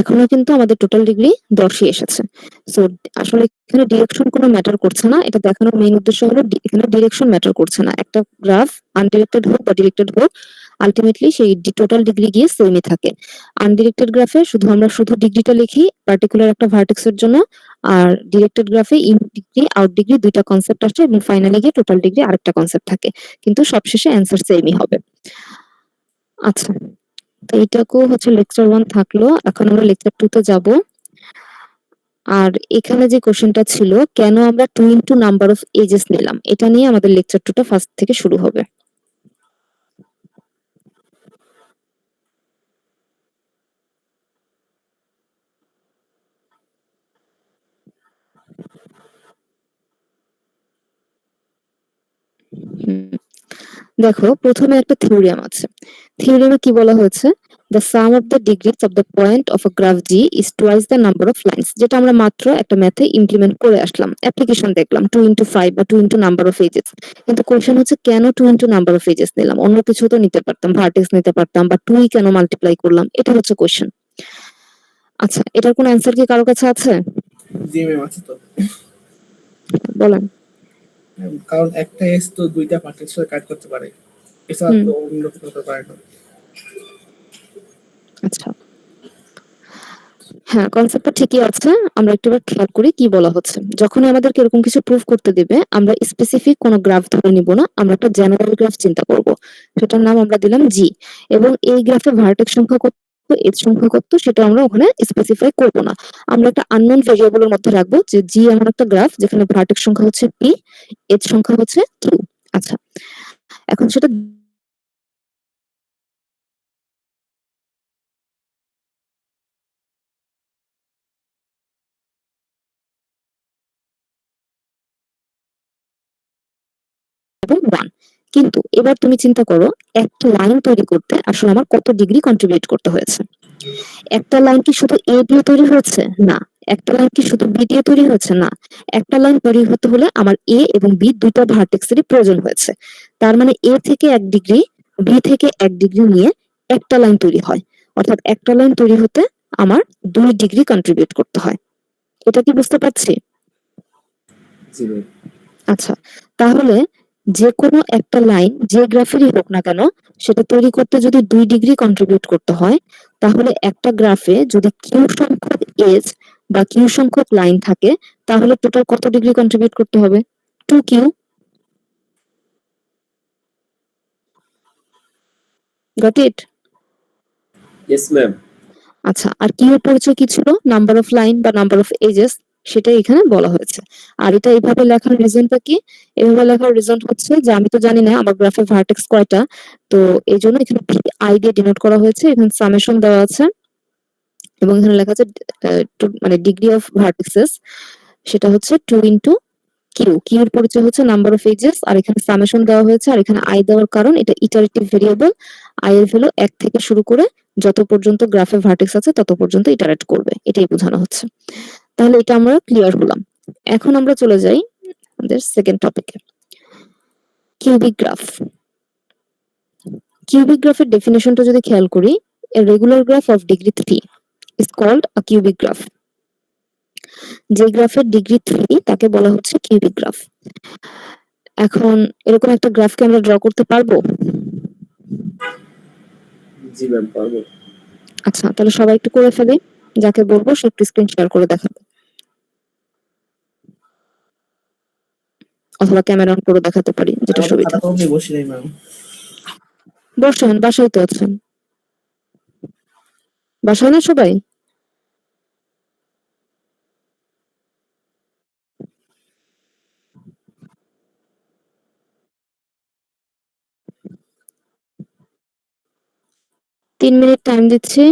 এখনো কিন্তু আমাদের টোটাল ডিগ্রি 10ই এসেছে। সো আসলে এখানে ডিরেকশন কোনো ম্যাটার করছে না, এটা দেখানোর মেইন উদ্দেশ্য হলো এখানে ডিরেকশন ম্যাটার করছে না। একটা গ্রাফ আনডিরেক্টেড হোক বা ডিরেক্টেড হোক, আলটিমেটলি সেই টোটাল ডিগ্রি গিয়ে সেমই থাকে। আনডিরেক্টেড গ্রাফে আমরা শুধু ডিগ্রিটা লিখি পার্টিকুলার একটা ভার্টেক্সের জন্য, আর ডিরেক্টেড গ্রাফে ইন ডিগ্রি আউট ডিগ্রি দুইটা কনসেপ্ট আসে এবং ফাইনালি গিয়ে টোটাল ডিগ্রি আরেকটা কনসেপ্ট থাকে, কিন্তু সবশেষে অ্যান্সার সেমই হবে। আচ্ছা, তো এইটাকেও হচ্ছে লেকচার 1 থাকলো। এখন আমরা লেকচার 2 তে যাব। আর এখানে যে কোশ্চেনটা ছিল, কেন আমরা 2 ইনটু নাম্বার অফ এজেস নিলাম, এটা নিয়ে আমাদের লেকচার 2টা ফার্স্ট থেকে শুরু হবে। দেখো, প্রথমে একটা থিওরিয়াম আছে। থিওরিয়ামে কি বলা হয়েছে, the sum of the degrees of the point of a graph G is twice the number of lines, যেটা আমরা মাত্র একটা ম্যাথে ইমপ্লিমেন্ট করে আসলাম, অ্যাপ্লিকেশন দেখলাম 2 ইনটু 5 বা 2 ইনটু নাম্বার অফ এজেস। কিন্তু কোশ্চেন হচ্ছে কেন 2 ইনটু নাম্বার অফ এজেস নিলাম, অন্য কিছু তো নিতে পারতাম, ভার্টেক্স নিতে পারতাম, বা 2 কেন মাল্টিপ্লাই করলাম, এটা হচ্ছে কোশ্চেন। আচ্ছা, এটার কোনো অ্যান্সার কি কারো কাছে আছে? জি ম্যাম, আছে তো। বলেন। কারণ একটা এস তো দুইটা ভার্টেক্স কাট করতে পারে, এছাড়া তো অন্য কিছু হতে পারে না। আচ্ছা, হ্যাঁ, কনসেপ্টটা ঠিকই আছে। আমরা একটুবার খেয়াল করি কি বলা হচ্ছে। যখনই আমাদেরকে এরকম কিছু প্রুফ করতে দিবে, আমরা স্পেসিফিক কোনো গ্রাফ ধরে নিব না, আমরা একটা জেনারেল গ্রাফ চিন্তা করব, সেটার নাম আমরা দিলাম জি। এবং এই গ্রাফে ভার্টেক্স সংখ্যা কত, এজ সংখ্যা কত, সেটা আমরা ওখানে স্পেসিফাই করব না। আমরা একটা আননোন ভেরিয়েবলের মধ্যে রাখবো যে জি এমন একটা গ্রাফ যেখানে ভার্টেক্স সংখ্যা হচ্ছে পি, এজ সংখ্যা হচ্ছে কিউ। আচ্ছা, এখন সেটা এবং 1। কিন্তু এবার তুমি চিন্তা করো, একটা লাইন তৈরি করতে আসলে আমার কত ডিগ্রি কন্ট্রিবিউট করতে হয়েছে। একটা লাইন কি শুধু এ দিয়ে তৈরি হয়েছে? না। একটা লাইন কি শুধু বি দিয়ে তৈরি হয়েছে? না। একটা লাইন তৈরি হতে হলে আমার এ এবং বি দুইটা ভার্টেক্সেরই প্রয়োজন হয়েছে। তার মানে এ থেকে 1 ডিগ্রি, বি থেকে 1 ডিগ্রি নিয়ে একটা লাইন তৈরি হয়। অর্থাৎ একটা লাইন তৈরি হতে আমার 2 ডিগ্রি কন্ট্রিবিউট করতে হয়। এটা কি বুঝতে পারছি? জি ম্যাম। আচ্ছা, তাহলে যে কোনো একটা লাইন যে গ্রাফেরই হোক না কেন, সেটা তৈরি করতে যদি 2 ডিগ্রি কন্ট্রিবিউট করতে হয়, তাহলে একটা গ্রাফে যদি কিউ সংখ্যক এজ বা কিউ সংখ্যক লাইন থাকে, তাহলে টোটাল কত ডিগ্রি কন্ট্রিবিউট করতে হবে? 2 Q. Got it? Yes ma'am. আচ্ছা, আর কিউ এর পরিচয় কি ছিল? নাম্বার অফ লাইন বা নাম্বার অফ এজেস, সেটা এখানে বলা হয়েছে। আর এটা এইভাবে লেখার রিজনটা কি? এভাবে লেখার রিজন হচ্ছে যে আমি তো জানি না আমার গ্রাফে ভার্টেক্স কয়টা, তো এই জন্য এখানে আই দিয়ে ডিনোট করা হয়েছে, এখানে সামেশন দেওয়া আছে এবং এখানে লেখা আছে মানে ডিগ্রি অফ ভার্টেক্সেস, সেটা হচ্ছে 2 ইনটু কিউ। কিউ এর পরিচয় হচ্ছে নাম্বার অফ এজেস, আর এখানে সামেশন দেওয়া হয়েছে, আর এখানে আই দেওয়ার কারণ এটা ইটারেটিভ ভেরিয়েবল। আই এর ভ্যালু 1 থেকে শুরু করে যত পর্যন্ত গ্রাফে ভার্টেক্স আছে তত পর্যন্ত ইটারেট করবে, এটাই বোঝানো হচ্ছে। তাহলে এটা আমরা ক্লিয়ার হলাম। এখন আমরা চলে যাই আমাদের সেকেন্ড টপিকে, কিউবিক গ্রাফ। কিউবিক গ্রাফের ডেফিনেশনটা যদি খেয়াল করি, a regular graph of degree 3 is called a cubic graph. যে গ্রাফের ডিগ্রি 3 তাকে তাকে বলা হচ্ছে কিউবিক গ্রাফ। এখন এরকম একটা গ্রাফকে আমরা ড্র করতে পারবো? জি ম্যাম, পারবো। আচ্ছা, তাহলে সবাই একটু করে ফেলি। যাকে বলবো সে একটু স্ক্রিন শেয়ার করে দেখাবে, অথবা ক্যামেরা অন করে দেখাতে পারি, যেটা আমাদের সুবিধা। খাতা কলম নিয়ে বসি নাই ম্যাম। বসেন, বাসায় তো আছেন। বাসায় না সবাই? তিন মিনিট টাইম দিচ্ছি।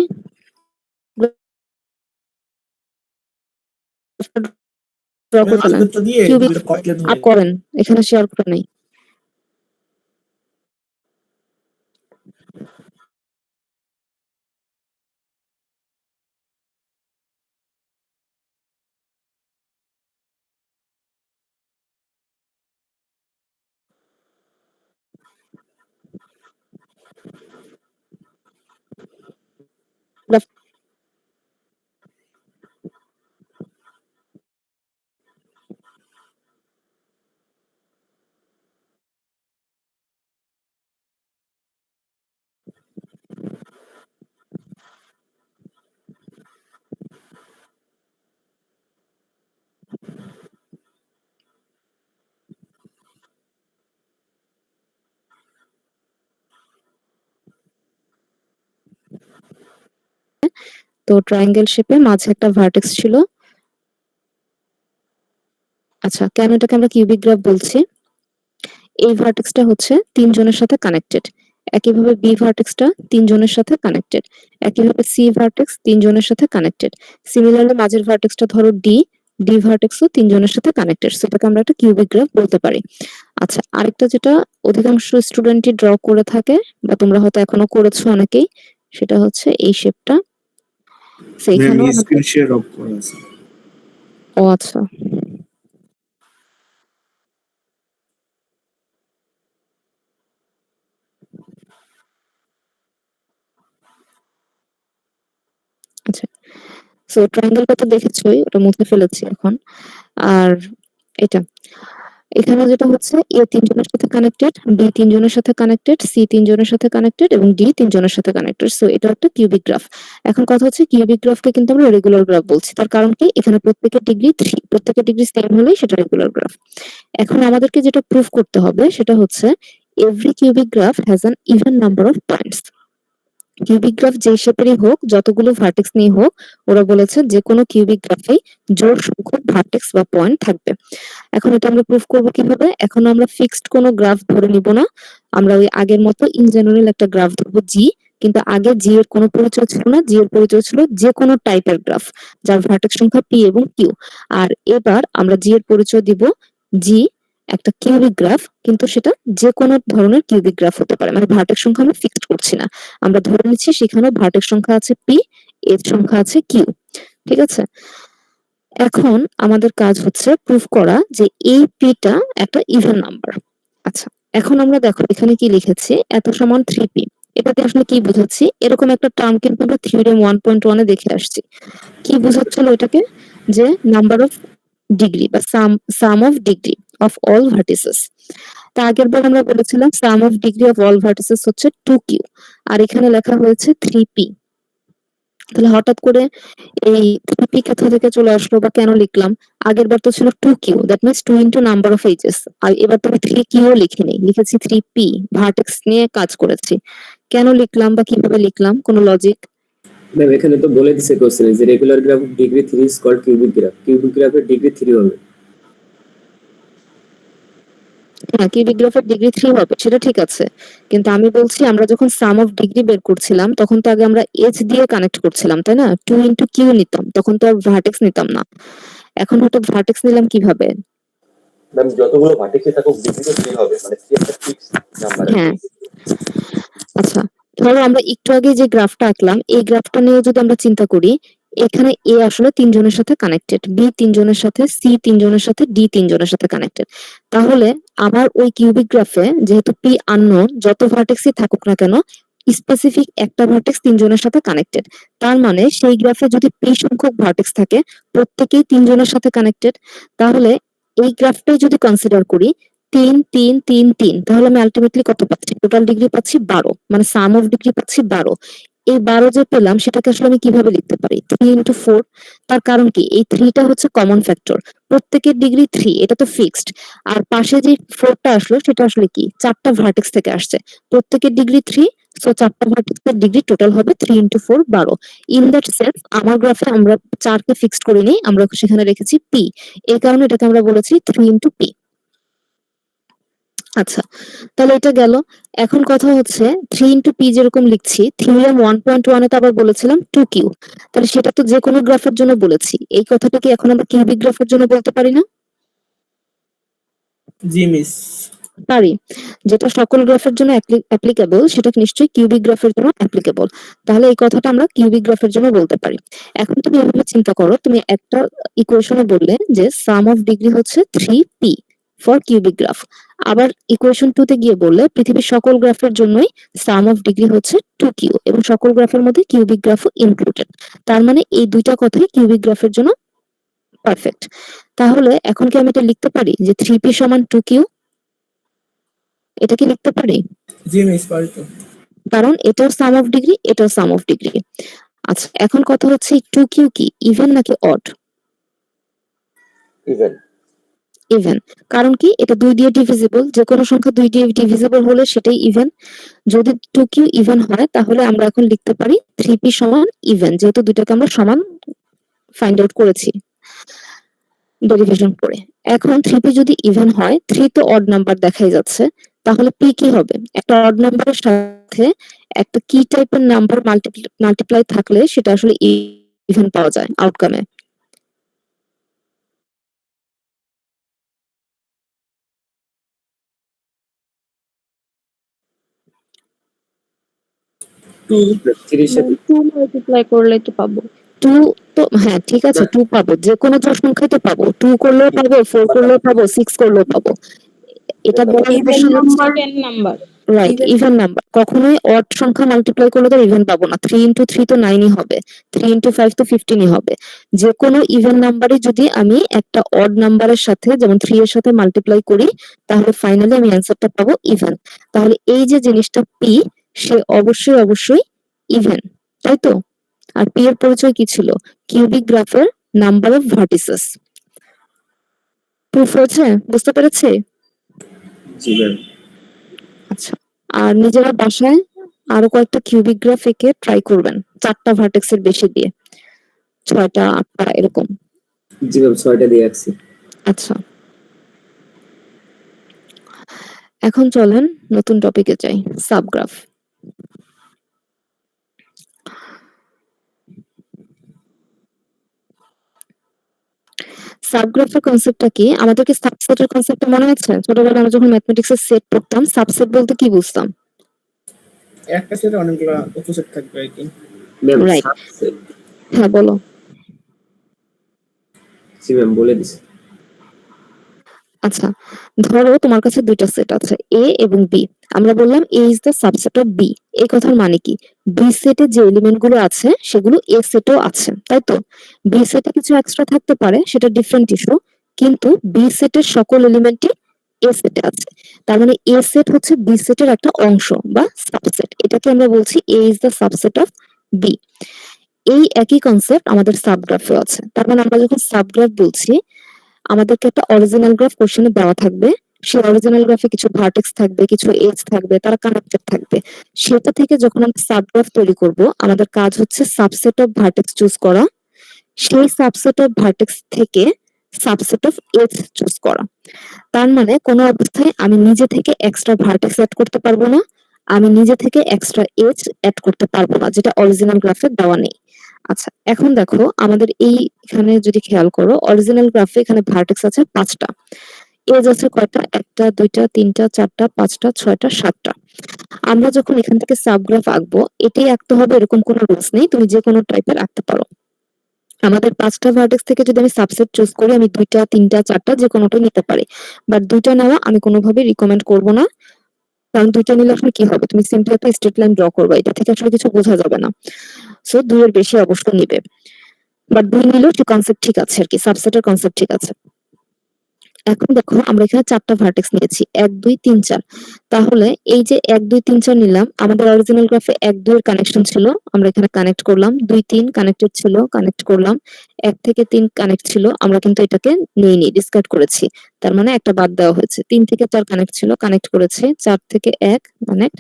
ড্র করে ফেলেন। মাঝখানটা দিয়ে কিউবিক দুটো কপলে আর ধরে করেন, এখানে শেয়ার করে নেই। তো ট্রায়াঙ্গেল শেপে মাঝে একটা ভার্টেক্স ছিল। আচ্ছা, কেন এটাকে আমরা কিউবিক গ্রাফ বলছি? এই ভার্টেক্সটা হচ্ছে তিনজনের সাথে কানেক্টেড। একইভাবে বি ভার্টেক্সটা তিনজনের সাথে কানেক্টেড। একইভাবে সি ভার্টেক্স তিনজনের সাথে কানেক্টেড। সিমিলারলি মাঝের ভার্টেক্সটা ধরো ডি, ডি ভার্টেক্সও তিনজনের সাথে কানেক্টেড। সেটাকে আমরা একটা কিউবিক গ্রাফ বলতে পারি। আচ্ছা, আরেকটা যেটা অধিকাংশ স্টুডেন্টই ড্র করে থাকে, বা তোমরা হয়তো এখনো করেছো অনেকেই, সেটা হচ্ছে এই শেপটা। সেইখানেও স্ক্রিন শেয়ার অফ করা আছে। ও আচ্ছা, আচ্ছা। সো ট্রায়াঙ্গেলটা তো দেখেছোই, ওটা মুছে ফেলেছি এখন। আর এটা এখানে যেটা হচ্ছে এ তিনজনের সাথে কানেক্টেড, বি তিনজনের সাথে কানেক্টেড, সি তিনজনের সাথে কানেক্টেড এবং ডি তিনজনের সাথে কানেক্টেড। সো এটা একটা কিউবিক গ্রাফ। এখন কথা হচ্ছে কিউবিক গ্রাফকে কিন্তু আমরা রেগুলার গ্রাফ বলছি। তার কারণ কি? এখানে প্রত্যেকের ডিগ্রি 3, প্রত্যেকের ডিগ্রি সেম হলেই সেটা রেগুলার গ্রাফ। এখন আমাদেরকে যেটা প্রুফ করতে হবে সেটা হচ্ছে every cubic graph has an even number of points. Cubic graph যে শেপেরই হোক, যতগুলো ভার্টেক্স নিয়ে হোক, ওরা বলেছে যে কোনো কিউবিক গ্রাফেই জোড় সংখ্যক ভার্টেক্স বা পয়েন্ট থাকবে। এখন এটা আমরা প্রুফ করবো কিভাবে? এখন আমরা ফিক্সড কোনো গ্রাফ ধরে নিব না, আমরা ওই আগের মতো ইন জেনারেল একটা গ্রাফ ধরবো জি। কিন্তু আগে জি এর কোনো পরিচয় ছিল না, জি এর পরিচয় ছিল যে কোনো টাইপের গ্রাফ যার ভার্টেক্স সংখ্যা পি এবং কিউ। আর এবার আমরা জি এর পরিচয় দিব জি একটা কিউবিক গ্রাফ, কিন্তু সেটা যে কোনো ধরনের কিউবিক গ্রাফ হতে পারে, মানে ভার্টেক্স সংখ্যা আমরা ফিক্সড করছি না। আমরা ধরে নিচ্ছি সেখানেও ভার্টেক্স সংখ্যা আছে পি, এর সংখ্যা আছে কিউ। ঠিক আছে? এখন আমাদের কাজ হচ্ছে প্রুফ করা যে এই পিটা একটা ইভেন নাম্বার। আচ্ছা, এখন আমরা দেখো এখানে কি লিখেছি, এত সমান 3p। এটাতে আসলে কি বোঝাচ্ছি? এরকম একটা টার্ম কিন্তু আমরা থিওরেম 1.1 এ দেখে আসছি। কি বোঝাচ্ছিল এটাকে? যে নাম্বার অফ ডিগ্রি বা sum of degree of all vertices. তা আগের বার আমরা বলেছিলাম sum of degree of all vertices হচ্ছে 2q, আর এখানে লেখা হয়েছে 3p। তাহলে হঠাৎ করে এই 3p কোথা থেকে চলে আসলো বা কেন লিখলাম? আগের বার তো ছিল 2q, that means 2 into number of edges. আর এবার তো 3q ও লিখিনি, লিখেছি 3p, ভার্টেক্স নিয়ে কাজ করেছি। কেন লিখলাম বা কিভাবে লিখলাম? কোনো লজিক? ম্যাম, এখানে তো বলে দিছে কোশ্চেনে যে regular graph of degree 3 is called cubic graph. Cubic গ্রাফের ডিগ্রি 3 হবে। হ্যাঁ, কিউবিক গ্রাফের ডিগ্রি 3 হবে, সেটা ঠিক আছে। কিন্তু আমি বলছি আমরা যখন সাম অফ ডিগ্রি বের করছিলাম তখন তো আগে আমরা এজ দিয়ে কানেক্ট করছিলাম, তাই না? 2 ইনটু কিউ নিতাম, তখন তো আর ভার্টেক্স নিতাম না। এখন হঠাৎ ভার্টেক্স নিলাম কিভাবে? ম্যাম যতগুলো ভার্টেক্সে থাকুক ডিগ্রি তো 3 হবে, মানে 3 একটা ফিক্স নাম্বার। হ্যাঁ, আচ্ছা, ধরো আমরা একটু আগে যে গ্রাফটা আঁকলাম, এই গ্রাফটা নিয়ে যদি আমরা চিন্তা করি, এখানে এ আসলে তিনজনের সাথে কানেক্টেড, বি তিনজনের সাথে, সি তিনজনের সাথে, ডি তিনজনের সাথে কানেক্টেড। তাহলে আমার ওই কিউবিক গ্রাফে যেহেতু পি আননোন, যত ভার্টেক্সই থাকুক না কেন, স্পেসিফিক একটা ভার্টেক্স তিনজনের সাথে কানেক্টেড। তার মানে সেই গ্রাফে যদি পি সংখ্যক ভার্টেক্স থাকে, প্রত্যেকেই তিনজনের সাথে কানেক্টেড। তাহলে এই গ্রাফটাই যদি কনসিডার করি 3 3 3 3, তাহলে আমি আলটিমেটলি কত পাচ্ছি? টোটাল ডিগ্রি পাচ্ছি 12, মানে সাম অফ ডিগ্রি পাচ্ছি 12। এই 12 যে পেলাম সেটাকে আসলে আমি কিভাবে লিখতে পারি? 3 ইন্টু 4। তার কারণ কি? এই 3টা হচ্ছে কমন ফ্যাক্টর, প্রত্যেকের ডিগ্রি 3, এটা তো ফিক্সড। আর পাশে যে 4টা আসলো সেটা আসলে কি? 4টা ভার্টেক্স থেকে আসছে, প্রত্যেকের ডিগ্রি 3, সো 4টা ভার্টেক্সের ডিগ্রি টোটাল হবে 3 ইন্টু 4 12। ইন দ্যাট সেন্স আমার গ্রাফে আমরা 4কে ফিক্সড করিনি, আমরা সেখানে রেখেছি পি, এই কারণে এটাকে আমরা বলেছি 3 ইন্টু পি। আচ্ছা, তাহলে এটা গেল। এখন কথা হচ্ছে 3 ইন্টু পি যেরকম লিখছি, থিওরেম 1.1 এ তো আবার বলেছিলাম 2কিউ, তাহলে সেটা তো যে কোনো গ্রাফের জন্য বলেছি, এই কথাটা কি এখন আমরা কিউবিক গ্রাফের জন্য বলতে পারি না? জি মিস। পারি। যেটা সকল গ্রাফের জন্য অ্যাপ্লিকেবল সেটা নিশ্চয়ই কিউবিক গ্রাফের জন্য অ্যাপ্লিকেবল, তাহলে এই কথাটা আমরা কিউবিক গ্রাফের জন্য বলতে পারি। এখন তুমি এভাবে চিন্তা করো, তুমি একটা ইকুয়েশনে বললে যে সাম অফ ডিগ্রি হচ্ছে 3p ফর কিউবিক গ্রাফ, আবার ইকুয়েশন 2 তে গিয়ে বললে পৃথিবীর সকল গ্রাফের জন্যই সাম অফ ডিগ্রি হচ্ছে 2q এবং সকল গ্রাফের মধ্যে কিউবিক গ্রাফও ইনক্লুডেড। তার মানে এই দুইটা কথাই কিউবিক গ্রাফের জন্য পারফেক্ট। তাহলে এখন কি আমি এটা লিখতে পারি যে 3p সমান 2q? এটা কি লিখতে পারি? জি মিস, পারি তো। কারণ এটাও সাম অফ ডিগ্রি, এটাও সাম অফ ডিগ্রি। আচ্ছা, এখন কথা হচ্ছে 2q কি ইভেন নাকি অড? ইভেন। ইভেন। কারণ কি? এটা 2 দিয়ে ডিভিজিবল, যে কোনো সংখ্যা 2 দিয়ে ডিভিজিবল হলে সেটাই ইভেন। যদি 2q ইভেন হয় তাহলে আমরা এখন লিখতে পারি 3p সমান ইভেন, যেহেতু দুইটাকে আমরা সমান ফাইন্ড আউট করেছি ডেরিভেশন করে। এখন 3p যদি ইভেন হয়, 3 তো অড নাম্বার দেখাই যাচ্ছে, তাহলে p কি হবে? একটা অড নাম্বারের সাথে একটা কি টাইপের নাম্বার মাল্টিপ্লাই থাকলে সেটা আসলে ইভেন পাওয়া যায় আউটকামে। টু। 3 এর সাথে 2 মাল্টিপ্লাই করলে তো পাবো। 2 তো হ্যাঁ ঠিক আছে, না। 2 পাবো, যে কোনো জোড় সংখ্যাই তো পাবো, 2 করলেও পাবো, 4 করলেও পাবো, 6 করলেও পাবো। এটা বলার ইভেন উদ্দেশ্য হচ্ছে number 10 number. Right, even number কখনোই অড সংখ্যা মাল্টিপ্লাই করলে তো ইভেন পাবো না। 3 ইন্টু 3 তো 9ই হবে, 3 ইন্টু 5 তো 15ই হবে। যে কোনো ইভেন নাম্বারে যদি আমি একটা অড নাম্বারের সাথে, যেমন 3 এর সাথে মাল্টিপ্লাই করি, তাহলে ফাইনালি আমি অ্যান্সারটা পাবো ইভেন। তাহলে এই যে জিনিসটা পি, সে অবশ্যই অবশ্যই ইভেন, তাই তো? আর পি এর পরিচয় কি ছিল? কিউবিক গ্রাফের নাম্বার অফ ভার্টিসেস। প্রুফ হয়েছে? বুঝতে পেরেছি? জি ম্যাম। আচ্ছা, আর নিজেরা বাসায় আরো কয়েকটা কিউবিক গ্রাফ এঁকে ট্রাই করবেন, 4টা ভার্টেক্সের বেশি দিয়ে, 6টা 8টা এরকম। জি ম্যাম, 6টা দিয়ে রাখছি। আচ্ছা, এখন চলেন নতুন টপিকে যাই, সাবগ্রাফ। সাবগ্রাফের কনসেপ্টটা কি? আমাদেরকে সাবসেটের কনসেপ্টটা মনে আছে? ছোটবেলায় আমরা যখন ম্যাথমেটিক্সের সেট পড়তাম, সাবসেট বলতে কি বুঝতাম? একটা সেটে অনেকগুলো উপসেট থাকবে আর কি। Ma'am Right. সাবসেট। হ্যাঁ বলো। জি ম্যাম, বলে দিছি। আচ্ছা, ধরো তোমার কাছে দুইটা সেট আছে, এ এবং বি। আমরা বললাম A is the subset of B. এই কথার মানে কি? বি সেটে যে এলিমেন্ট গুলো আছে সেগুলো এ সেটেও আছে, তাই তো? বি সেটে কিছু এক্সট্রা থাকতে পারে, সেটা ডিফারেন্ট ইস্যু, কিন্তু বি সেটের সকল এলিমেন্টই এ সেটে আছে। তার মানে এ সেট হচ্ছে বি সেটের একটা অংশ বা সাবসেট, এটাকে আমরা বলছি A is the subset of B. এই একই কনসেপ্ট আমাদের সাবগ্রাফে আছে। তার মানে আমরা যখন সাবগ্রাফ বলছি, আমাদেরকে একটা অরিজিনাল গ্রাফ কোশ্চেনে দেওয়া থাকবে, সেই অরিজিনাল গ্রাফে কিছু ভার্টেক্স থাকবে, কিছু এজ থাকবে, তারা কানেক্টেড থাকবে। সেটা থেকে যখন আমরা সাবগ্রাফ তৈরি করব, আমাদের কাজ হচ্ছে সাবসেট অফ ভার্টেক্স চুজ করা, সেই সাবসেট অফ ভার্টেক্স থেকে সাবসেট অফ এজ চুজ করা। তার মানে কোনো অবস্থায় আমি নিজে থেকে এক্সট্রা ভার্টেক্স অ্যাড করতে পারবো না, আমি নিজে থেকে এক্সট্রা এজ অ্যাড করতে পারবো না, যেটা অরিজিনাল গ্রাফে দেওয়া নেই। আচ্ছা, এখন দেখো আমাদের এইখানে যদি খেয়াল করো, অরিজিনাল গ্রাফে এখানে ভার্টেক্স আছে 5টা, এজ আছে কয়টা? 1টা 2টা 3টা 4টা 5টা 6টা 7টা। আমরা যখন এখান থেকে সাবগ্রাফ আঁকবো, এটাই আঁকতে হবে এরকম কোনো রুলস নেই, তুমি যে কোনো টাইপের আঁকতে পারো। আমাদের 5টা ভার্টেক্স থেকে যদি আমি সাবসেট চুজ করি, আমি 2টা 3টা 4টা যে কোনোটাই নিতে পারি, বাট 2টা নেওয়া আমি কোনোভাবে রিকমেন্ড করব না, কারণ 2টা নিলে আসলে কি হবে? তুমি সিম্পলি একটা স্ট্রেট লাইন ড্র করবে, এটা থেকে আসলে কিছু বোঝা যাবে না। সো 2 এর বেশি অবশ্যই নিবে, বাট 2 নিলেও কনসেপ্ট ঠিক আছে আর কি, সাবসেটের কনসেপ্ট ঠিক আছে। এখন দেখো আমরা এখানে 4টা ভার্টেক্স নিয়েছি 1 2 3 4। তাহলে এই যে 1 2 3 4 নিলাম, আমাদের অরিজিনাল গ্রাফে 1 2 এর কানেকশন ছিল, আমরা এখানে কানেক্ট করলাম, 2 3 কানেক্টেড ছিল, কানেক্ট করলাম, 1 থেকে 3 কানেক্ট ছিল, আমরা কিন্তু এটাকে নেইনি, ডিসকার্ড করেছি, তার মানে একটা বাদ দেওয়া হয়েছে। 3 থেকে 4 কানেক্ট ছিল, কানেক্ট করেছি, 4 থেকে 1 কানেক্ট,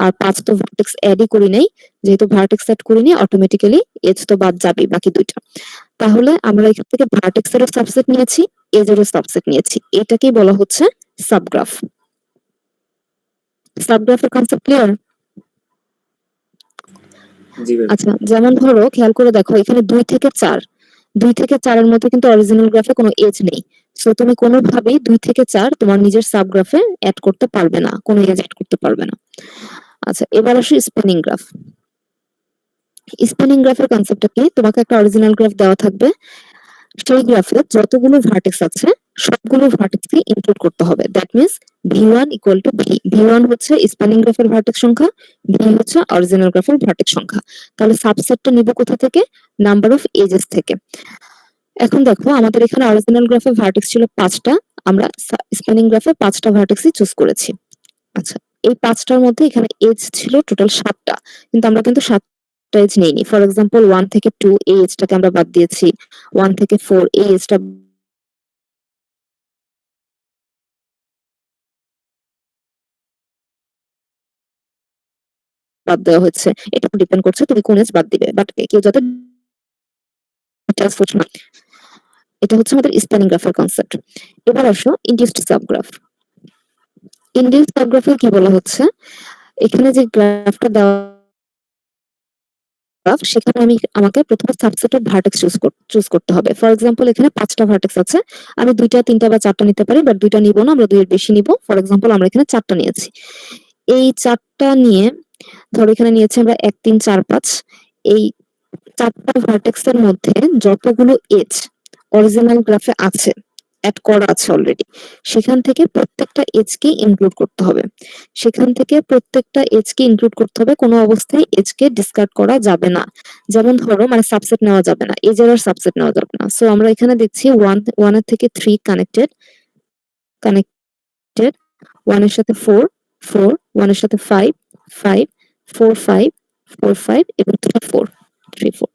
আর 5 তো ভার্টেক্স অ্যাডই করি নাই, যেহেতু ভার্টেক্স অ্যাড করিনি অটোমেটিক্যালি এজ তো বাদ যাবেই বাকি দুইটা। তাহলে আমরা এখান থেকে ভার্টেক্সেরও সাবসেট নিয়েছি, এজেরও সাবসেট নিয়েছি, এটাকেই বলা হচ্ছে সাবগ্রাফ। সাবগ্রাফের কনসেপ্ট ক্লিয়ার? জি ম্যাম। আচ্ছা, যেমন ধরো খেয়াল করে দেখো এখানে 2 থেকে 4, 2 থেকে 4 এর মধ্যে কিন্তু অরিজিনাল গ্রাফে কোনো এজ নেই, সো তুমি কোনোভাবেই 2 থেকে 4 তোমার নিজের সাবগ্রাফে অ্যাড করতে পারবে না, কোনো এজ অ্যাড করতে পারবে না। আচ্ছা, এবার আসি স্প্যানিং গ্রাফ। স্প্যানিং গ্রাফের কনসেপ্টটা কি? তোমাকে একটা অরিজিনাল গ্রাফ দেওয়া থাকবে, সেই গ্রাফে যতগুলো ভার্টেক্স আছে সবগুলো ভার্টেক্সকে ইনক্লুড করতে হবে। That means v1 equal to v, v1 হচ্ছে স্প্যানিং গ্রাফের ভার্টেক্স সংখ্যা, v হচ্ছে অরিজিনাল গ্রাফের ভার্টেক্স সংখ্যা। তাহলে সাবসেটটা নিব কোথা থেকে? নাম্বার অফ এজেস থেকে। এখন দেখো আমাদের এখানে অরিজিনাল গ্রাফে ভার্টেক্স ছিল 5টা, আমরা স্প্যানিং গ্রাফে 5টা ভার্টেক্সই চুজ করেছি। আচ্ছা, এই 5টার মধ্যে এখানে এজ ছিল টোটাল 7টা, কিন্তু আমরা কিন্তু 7টা এজ নেইনি। ফর এক্সাম্পল 1 থেকে 2 এই এজটাকে আমরা বাদ দিয়েছি, 1 থেকে 4 এই এজটা বাদ দেওয়া হচ্ছে। এটা ডিপেন্ড করছে তুমি কোন এজ বাদ দিবে, বাট কেউ যাতে ডিটেইলস না। এটা হচ্ছে আমাদের স্প্যানিং গ্রাফের কনসেপ্ট। এবার আসো ইনডিউসড সাবগ্রাফ। ইনডিউসড সাবগ্রাফে কি বলা হচ্ছে, এখানে যে গ্রাফটা দেওয়া সেখানে আমাকে প্রথমে সাবসেট অফ ভার্টেক্স চুজ করতে হবে। ফর এক্সাম্পল এখানে 5টা ভার্টেক্স আছে, আমি 2টা 3টা বা 4টা নিতে পারি, বাট 2টা নিব না, আমরা 2 এর বেশি নিব। ফর এক্সাম্পল আমরা এখানে 4টা নিয়েছি। এই 4টা নিয়ে ধরো এখানে নিয়েছি আমরা 1 3 4 5, এই 4টা ভার্টেক্স এর মধ্যে যতগুলো এজ অরিজিনাল গ্রাফে আছে, অ্যাড করা আছে অলরেডি, সেখান থেকে প্রত্যেকটা এজ কে ইনক্লুড করতে হবে। সেখান থেকে প্রত্যেকটা এজ কে ইনক্লুড করতে হবে, কোনো অবস্থায় এজ কে ডিসকার্ড করা যাবে না। যেমন ধরো মানে সাবসেট নেওয়া যাবে না, এজের আর সাবসেট নেওয়া যাবে না। সো আমরা এখানে দেখছি 1 এর থেকে 3 কানেক্টেড, 1 এর সাথে 4 4, 1 এর সাথে 5 5, 4 5 4 5 এবং 3 4 3 4।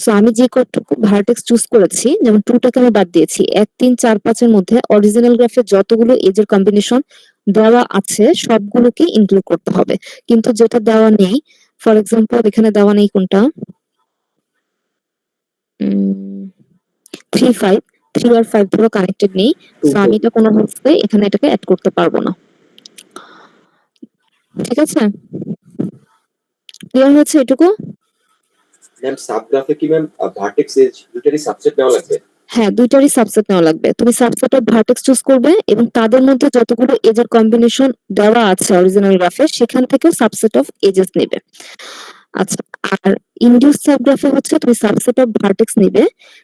সো আমি যে কতটুকু ভার্টেক্স চুজ করেছি, যেমন 2টাকে আমি বাদ দিয়েছি, 1 3 4 5 এর মধ্যে অরিজিনাল গ্রাফে যতগুলো এজের কম্বিনেশন দেওয়া আছে সবগুলোকে ইনক্লুড করতে হবে। কিন্তু যেটা দেওয়া নেই, ফর এক্সাম্পল এখানে দেওয়া নেই কোনটা, 3 5, 3 আর 5 ধরো কানেক্টেড নেই, সো আমি এটা কোনো অবস্থায় এখানে এটাকে অ্যাড করতে পারবো না। ঠিক আছে, ক্লিয়ার হয়েছে এটুকু? ম্যাম সাবগ্রাফে কি ম্যাম ভার্টেক্স এজ দুটারই সাবসেট নেওয়া লাগবে? হ্যাঁ, দুইটারই সাবসেট নেওয়া লাগবে। তুমি সাবসেট অফ ভার্টেক্স চুজ করবে এবং তাদের মধ্যে যতগুলো এজের কম্বিনেশন দেওয়া আছে অরিজিনাল গ্রাফে সেখান থেকে সাবসেট অফ এজেস নেবে। আচ্ছা, আর ইনডিউস সাবগ্রাফে হচ্ছে তুমি সাবসেট অফ ভার্টেক্স নেবে,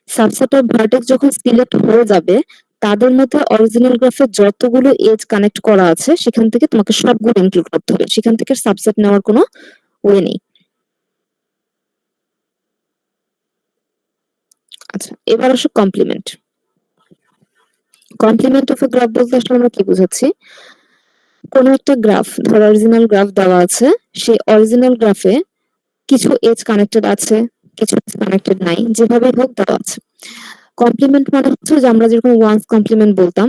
সাবসেট অফ ভার্টেক্স যখন সিলেক্ট হয়ে যাবে তাদের মধ্যে অরিজিনাল গ্রাফে যতগুলো এজ কানেক্ট করা আছে সেখান থেকে তোমাকে সবগুলো ইনক্লুড করতে হবে, সেখান থেকে সাবসেট নেওয়ার কোনো ওয়ে নেই। আচ্ছা, এবার আসো complement. Complement of a graph বলতে আসলে আমরা কি বোঝাচ্ছি, কোন একটা গ্রাফ ধর অরিজিনাল গ্রাফ দেওয়া আছে, সেই অরিজিনাল গ্রাফে কিছু এজ কানেক্টেড আছে, কিছু এজ কানেক্টেড নাই, যেভাবে হোক দেওয়া আছে। কমপ্লিমেন্ট মানে হচ্ছে যে আমরা যেরকম ওয়ান্স কমপ্লিমেন্ট বলতাম,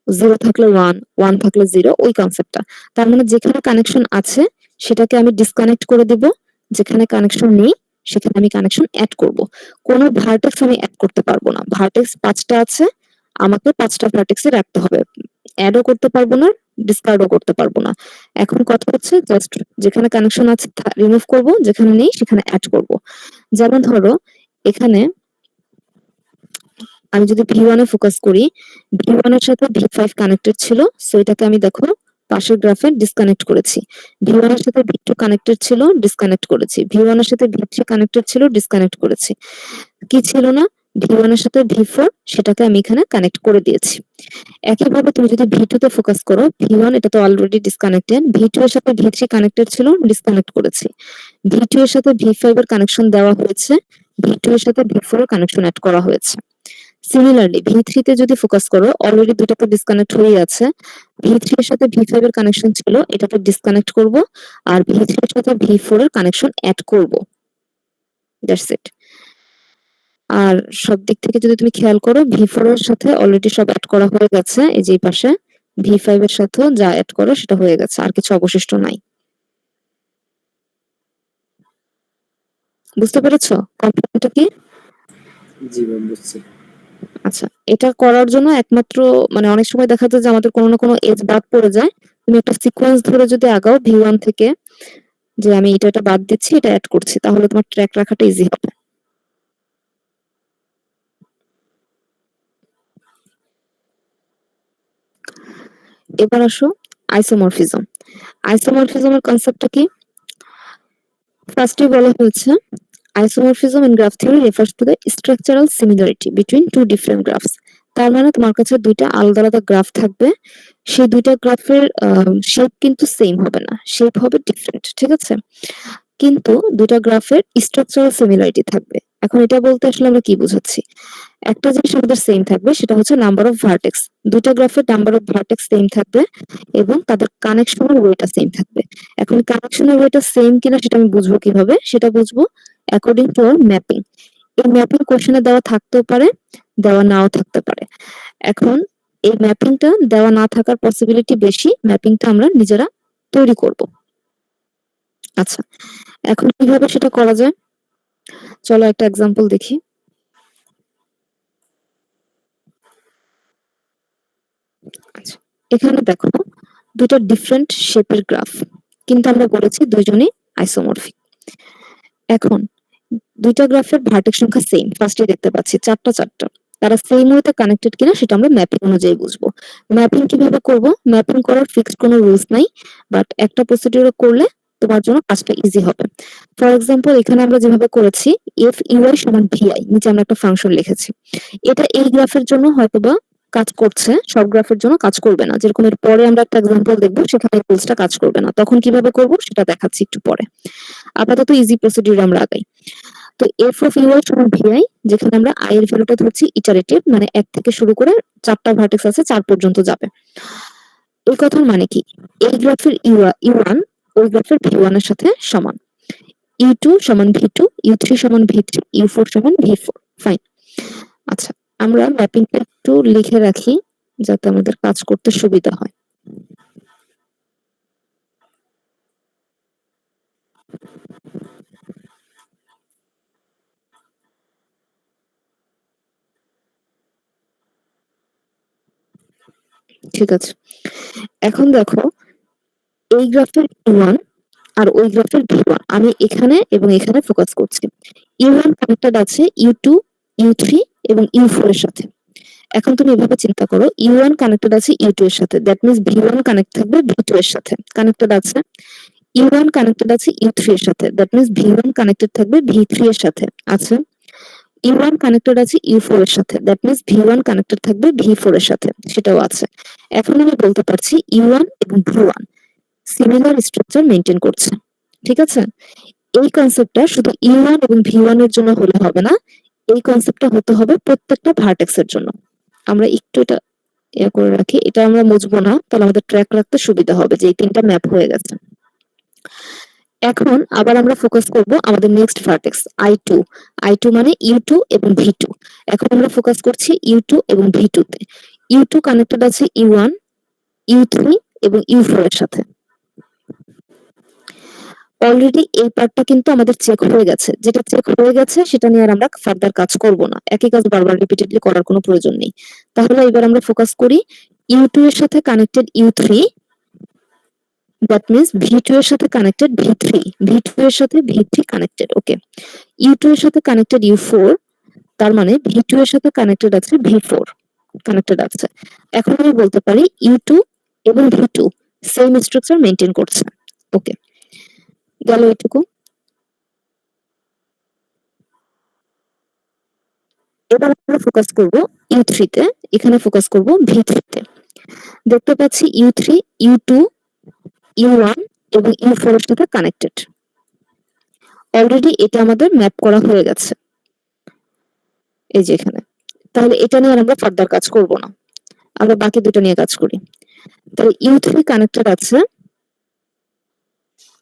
0 থাকলে 1 1 থাকলে 0, ওই কনসেপ্টটা। তার মানে যেখানে কানেকশন আছে সেটাকে আমি ডিসকানেক্ট করে দিব, যেখানে কানেকশন নেই সেখানে আমি কানেকশন অ্যাড করব। কোনো ভার্টেক্স আমি অ্যাড করতে পারবো না, ভার্টেক্স 5টা আছে, আমাকে 5টা ভার্টেক্সে রাখতে হবে, অ্যাডও করতে পারবো না, ডিসকার্ডও করতে পারবো না। এখন কথা হচ্ছে জাস্ট যেখানে কানেকশন আছে রিমুভ করব, যেখানে নেই সেখানে অ্যাড করব। যেমন ধরো এখানে আমি যদি V1 এ ফোকাস করি, V1 এর সাথে V5 কানেক্টেড ছিল, সো এটাকে আমি দেখো পাশের গ্রাফে ডিসকানেক্ট করেছি। V1 এর সাথে V2 কানেক্টেড ছিল, ডিসকানেক্ট করেছি। V1 এর সাথে V3 কানেক্টেড ছিল, ডিসকানেক্ট করেছি। কি ছিল না, V1 এর সাথে V4, সেটাকে আমি এখানে কানেক্ট করে দিয়েছি। একইভাবে তুমি যদি V2 তে ফোকাস করো, V1 এটা তো অলরেডি ডিসকানেক্টেড, V2 এর সাথে V3 কানেক্টেড ছিল, ডিসকানেক্ট করেছি। V2 এর সাথে V5 এর কানেকশন দেওয়া হয়েছে, V2 এর সাথে V4 এর কানেকশন অ্যাড করা হয়েছে। সিমিলারলি ভি3 তে যদি ফোকাস করো, অলরেডি দুটো তো ডিসকানেক্ট হয়ে আছে। ভি3 এর সাথে ভি5 এর কানেকশন ছিল, এটাকে ডিসকানেক্ট করব, আর ভি3 এর সাথে ভি4 এর কানেকশন অ্যাড করব। That's it. আর সব দিক থেকে যদি তুমি খেয়াল করো, ভি4 এর সাথে অলরেডি সব অ্যাড করা হয়ে গেছে, এই যে এই পাশে ভি5 এর সাথেও যা অ্যাড করো সেটা হয়ে গেছে, আর কিছু অবশিষ্ট নাই। বুঝতে পেরেছো কমপ্লিটটা কি? জি ম্যাম, বুঝছি। আচ্ছা, এটা করার জন্য একমাত্র মানে অনেক সময় দেখা যায় যে আমাদের কোনো না কোনো এজ বাদ পড়ে যায়। তুমি একটা সিকোয়েন্স ধরে যদি আগাও ভি1 থেকে, যে আমি এটা বাদ দিচ্ছি, এটা অ্যাড করছি, তাহলে তোমার ট্র্যাক রাখাটা ইজি হবে। এবার আসো আইসোমরফিজম। আইসোমরফিজমের কনসেপ্টটা কি? ফার্স্টে বলা হয়েছে isomorphism in graph theory refers to the structural similarity between two different graphs. তার মানে তোমার কাছে দুইটা আলাদা আলাদা গ্রাফ থাকবে, সেই দুইটা গ্রাফের শেপ কিন্তু সেম হবে না, শেপ হবে ডিফারেন্ট, ঠিক আছে? কিন্তু দুইটা গ্রাফের স্ট্রাকচারাল সিমিলারিটি থাকবে। এখন এটা বলতে আসলে আমরা কি বোঝাচ্ছি? একটা জিনিস আমাদের সেম থাকবে, সেটা হচ্ছে নাম্বার অফ ভার্টেক্স। দুইটা গ্রাফের নাম্বার অফ ভার্টেক্স সেম থাকবে এবং তাদের কানেকশনের ওয়েটা সেম থাকবে। এখন কানেকশনের ওয়েটা সেম কিনা সেটা আমি বুঝবো কিভাবে? সেটা বুঝবো অ্যাকর্ডিং টু আওয়ার ম্যাপিং। এই ম্যাপিং কোশ্চেনে দেওয়া থাকতেও পারে, দেওয়া নাও থাকতে পারে। এখন এই ম্যাপিংটা দেওয়া না থাকার পসিবিলিটি বেশি, ম্যাপিংটা আমরা নিজেরা তৈরি করব। আচ্ছা, এখন কিভাবে সেটা করা যায়? চলো একটা এক্সাম্পল দেখি। আচ্ছা, এখানে দেখো দুটো ডিফারেন্ট শেপের গ্রাফ, কিন্তু আমরা বলেছি দুইজনই আইসোমরফিক। এখন দুইটা গ্রাফের ভার্টেক্স সংখ্যা সেম, ফার্স্টে দেখতে পাচ্ছি চারটা। তারা সেম ওয়েতে কানেক্টেড কিনা সেটা আমরা ম্যাপিং অনুযায়ী বুঝবো। ম্যাপিং কিভাবে করব? ম্যাপিং করার ফিক্সড কোনো রুলস নাই, বাট একটা প্রসিডিউরে করলে তোমার জন্য কাজটা ইজি হবে। ফর এক্সাম্পল, এখানে আমরা যেভাবে করেছি এফ ইউআই সমান ভিআই, নিচে আমরা একটা ফাংশন লিখেছি। এটা এই গ্রাফের জন্য হয়তোবা কাজ করছে, সব গ্রাফের জন্য কাজ করবে না। যেরকম এর পরে আমরা একটা এক্সাম্পল দেখবো, সেখানে রুলসটা কাজ করবে না, তখন কিভাবে করব সেটা দেখাচ্ছি একটু পরে। আপাতত ইজি প্রসিডিউর আমরা আগাই। তো এফ অফ ইউআই সমান ভিআই, যেখানে আমরা আই এর ভ্যালুটা ধরছি ইটারেটিভ, মানে 1 থেকে শুরু করে 4টা ভার্টেক্স আছে, 4 পর্যন্ত যাবে। এই কথার মানে কি? এই গ্রাফের ইউ1 ওই গ্রাফের ভি1 এর সাথে সমান, ইউ2 সমান ভি2, ইউ3 সমান ভি3, ইউ4 সমান ভি4। ফাইন। আচ্ছা, আমরা ম্যাপিংটা একটু লিখে রাখি যাতে আমাদের কাজ করতে সুবিধা হয়। ঠিক আছে, এখন দেখো এই গ্রাফের ইউ1 আর ওই গ্রাফের ভি1 আমি এখানে এবং এখানে ফোকাস করছি। ইউ1 কানেক্টেড আছে ইউ2, ইউ3 এবং ইউ4 এর সাথে। এখন তুমি এভাবে চিন্তা করো, ইউ1 কানেক্টেড আছে ইউ2 এর সাথে, দ্যাট মিন্স ভি1 কানেক্ট থাকবে ভি2 এর সাথে। কানেক্টেড আছে ইউ1 কানেক্টেড আছে ইউ3 এর সাথে, দ্যাট মিন্স ভি1 কানেক্টেড থাকবে ভি3 এর সাথে। আছে ইউ1 কানেক্টেড আছে ইউ4 এর সাথে, দ্যাট মিন্স ভি1 কানেক্টেড থাকবে ভি4 এর সাথে, সেটাও আছে। এখন আমি বলতে পারছি ইউ1 এবং ভি1 সিমিলার স্ট্রাকচার মেইনটেইন করছে, ঠিক আছে? এই কনসেপ্টটা শুধু ইউ1 এবং ভি1 এর জন্য হলে হবে না, এই কনসেপ্টটা হতে হবে প্রত্যেকটা ভার্টেক্স এর জন্য। আমরা একটু এটা করে রাখি, এটা আমরা মুছবো না, তাহলে আমাদের ট্র্যাক রাখতে সুবিধা হবে যে এই তিনটা ম্যাপ হয়ে গেছে। এখন আবার আমরা ফোকাস করব আমাদের নেক্সট ভার্টেক্স আই2 মানে ইউ2 এবং ভি2। এখন আমরা ফোকাস করছি ইউ2 এবং ভি2 তে। ইউ2 কানেক্টেড আছে ইউ1, ইউ3 এবং ইউ4 এর সাথে। অলরেডি এই পার্টটা কিন্তু আমাদের চেক হয়ে গেছে, যেটা চেক হয়ে গেছে সেটা নিয়ে আর আমরা ফার্দার কাজ করব না, একই কাজ বারবার রিপিটেডলি করার কোনো প্রয়োজন নেই। তাহলে এবার আমরা ফোকাস করি ইউ2 এর সাথে কানেক্টেড ইউ3, দ্যাট মিন্স ভি2 এর সাথে কানেক্টেড ভি3, ভি2 এর সাথে ভি3 কানেক্টেড। ওকে, ইউ2 এর সাথে কানেক্টেড ইউ4, তার মানে ভি2 এর সাথে কানেক্টেড আছে ভি4, কানেক্টেড আছে। এখন আমি বলতে পারি ইউ2 এবং ভি2 সেম স্ট্রাকচার মেইনটেইন করছে। ওকে, গেল এটুকু। এবার আমরা ফোকাস করব ইউ3 তে, এখানে ফোকাস করব ভি3 তে। দেখতে পাচ্ছি ইউ3, ইউ2, ইউ1 এবং ইউ4 এর সাথে কানেক্টেড। অলরেডি এটা আমাদের ম্যাপ করা হয়ে গেছে, এই যে এখানে তাহলে এটা নিয়ে আর আমরা ফার্দার কাজ করব না, আমরা বাকি দুটো নিয়ে কাজ করি। তাহলে U3 কানেক্টেড আছে,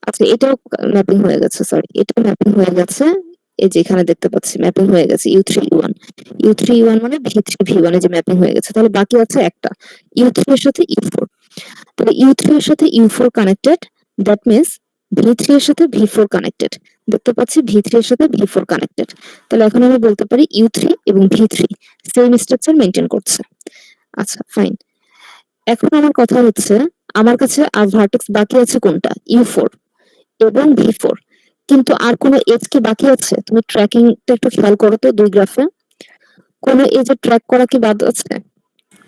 আচ্ছা এটাও ম্যাপিং হয়ে গেছে, সরি এটা ম্যাপিং হয়ে গেছে, এই যে এখানে দেখতে পাচ্ছি ম্যাপিং হয়ে গেছে U3 U1 মানে V3 V1 এ যে ম্যাপিং হয়ে গেছে। তাহলে বাকি আছে একটা U3 এর সাথে U4, তাহলে U3 এর সাথে U4 connected, that means V3 এর সাথে V4 কানেক্টেড, দেখতে পাচ্ছি V3 এর সাথে V4 কানেক্টেড। তাহলে এখন আমি বলতে পারি U3 এবং V3 সেম স্ট্রাকচার মেইনটেইন করছে। আচ্ছা ফাইন, এখন আমার কথা হচ্ছে আমার কাছে আর ভার্টেক্স বাকি আছে কোনটা, U4 এবং V4, কিন্তু আর কোনো এজ কি বাকি আছে? তুমি ট্র্যাকিংটা একটু খেয়াল করো তো, দুই গ্রাফে কোনো এজে ট্র্যাক করা কি বাদ আছে,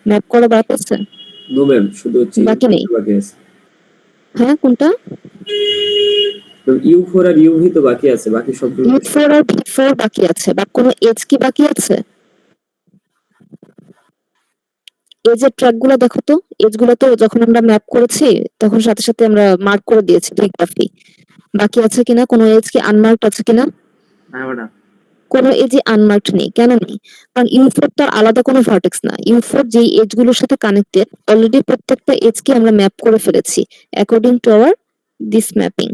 ম্যাপ করা বাদ আছে? নো ম্যাম, শুধু হচ্ছে বাকি নেই। বাকি আছে। হ্যাঁ কোনটা? U4 আর UV তো বাকি আছে, বাকি সবগুলো U4 আর V4 বাকি আছে, বাট কোনো এজ কি বাকি আছে? এজের ট্র্যাক গুলো দেখো তো, এজ গুলো তো যখন আমরা ম্যাপ করেছি তখন সাথে সাথে আমরা মার্ক করে দিয়েছি দুই গ্রাফে, বাকি আছে কিনা, কোনো এজ কি আনমার্কড আছে কিনা? হ্যাঁ ম্যাডাম। কোনো এজে আনমার্কড নেই, কেন নেই? কারণ U4 তার আলাদা কোনো ভার্টেক্স না, U4 যেই এজ গুলোর সাথে কানেক্টেড অলরেডি প্রত্যেকটা এজ কে আমরা ম্যাপ করে ফেলেছি according to our this mapping.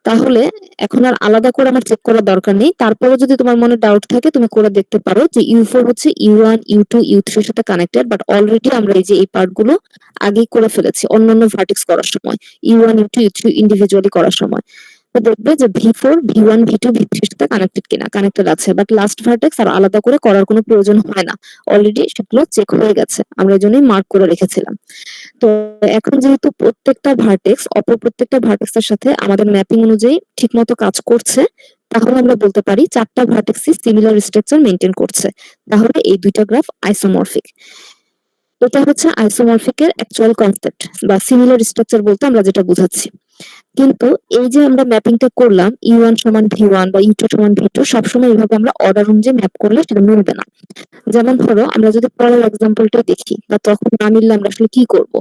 তাহলে এখন আর আলাদা করে আমার চেক করার দরকার নেই। তারপরে যদি তোমার মনে ডাউট থাকে তুমি করে দেখতে পারো যে U4 হচ্ছে U1 U2 U3 এর সাথে কানেক্টেড, বাট অলরেডি আমরা এই যে এই পার্ট গুলো আগেই করে ফেলেছি অন্যান্য ভার্টেক্স করার সময়, U1 U2 U3 ইন্ডিভিজুয়ালি করার সময়। তো দেখবে যে V4 V1 V2 V3 এর সাথে কানেক্টেড কিনা, কানেক্টেড আছে, বাট লাস্ট ভার্টেক্স আর আলাদা করে করার কোনো প্রয়োজন হয় না, অলরেডি সেগুলো চেক হয়ে গেছে, আমরা এই জন্যই মার্ক করে রেখেছিলাম। তো এখন যেহেতু প্রত্যেকটা ভার্টেক্স অপর প্রত্যেকটা ভার্টেক্সের সাথে আমাদের ম্যাপিং অনুযায়ী ঠিকমতো কাজ করছে, তাহলে আমরা বলতে পারি চারটা ভার্টেক্সই সিমিলার স্ট্রাকচার মেইনটেইন করছে, তাহলে এই দুইটা গ্রাফ আইসোমরফিক। এটা হচ্ছে আইসোমরফিকের অ্যাকচুয়াল কনসেপ্ট বা সিমিলার স্ট্রাকচার বলতে আমরা যেটা বুঝাচ্ছি। কিন্তু এই যে আমরা ম্যাপিংটা করলাম U1 সমান V1 বা U2 সমান V2, সবসময় এইভাবে আমরা অর্ডার অনুযায়ী ম্যাপ করলে সেটা মিলবে না। যেমন ধরো আমরা যদি পরের এক্সাম্পলটা দেখি বা তখন না মিললে আমরা আসলে কি করব?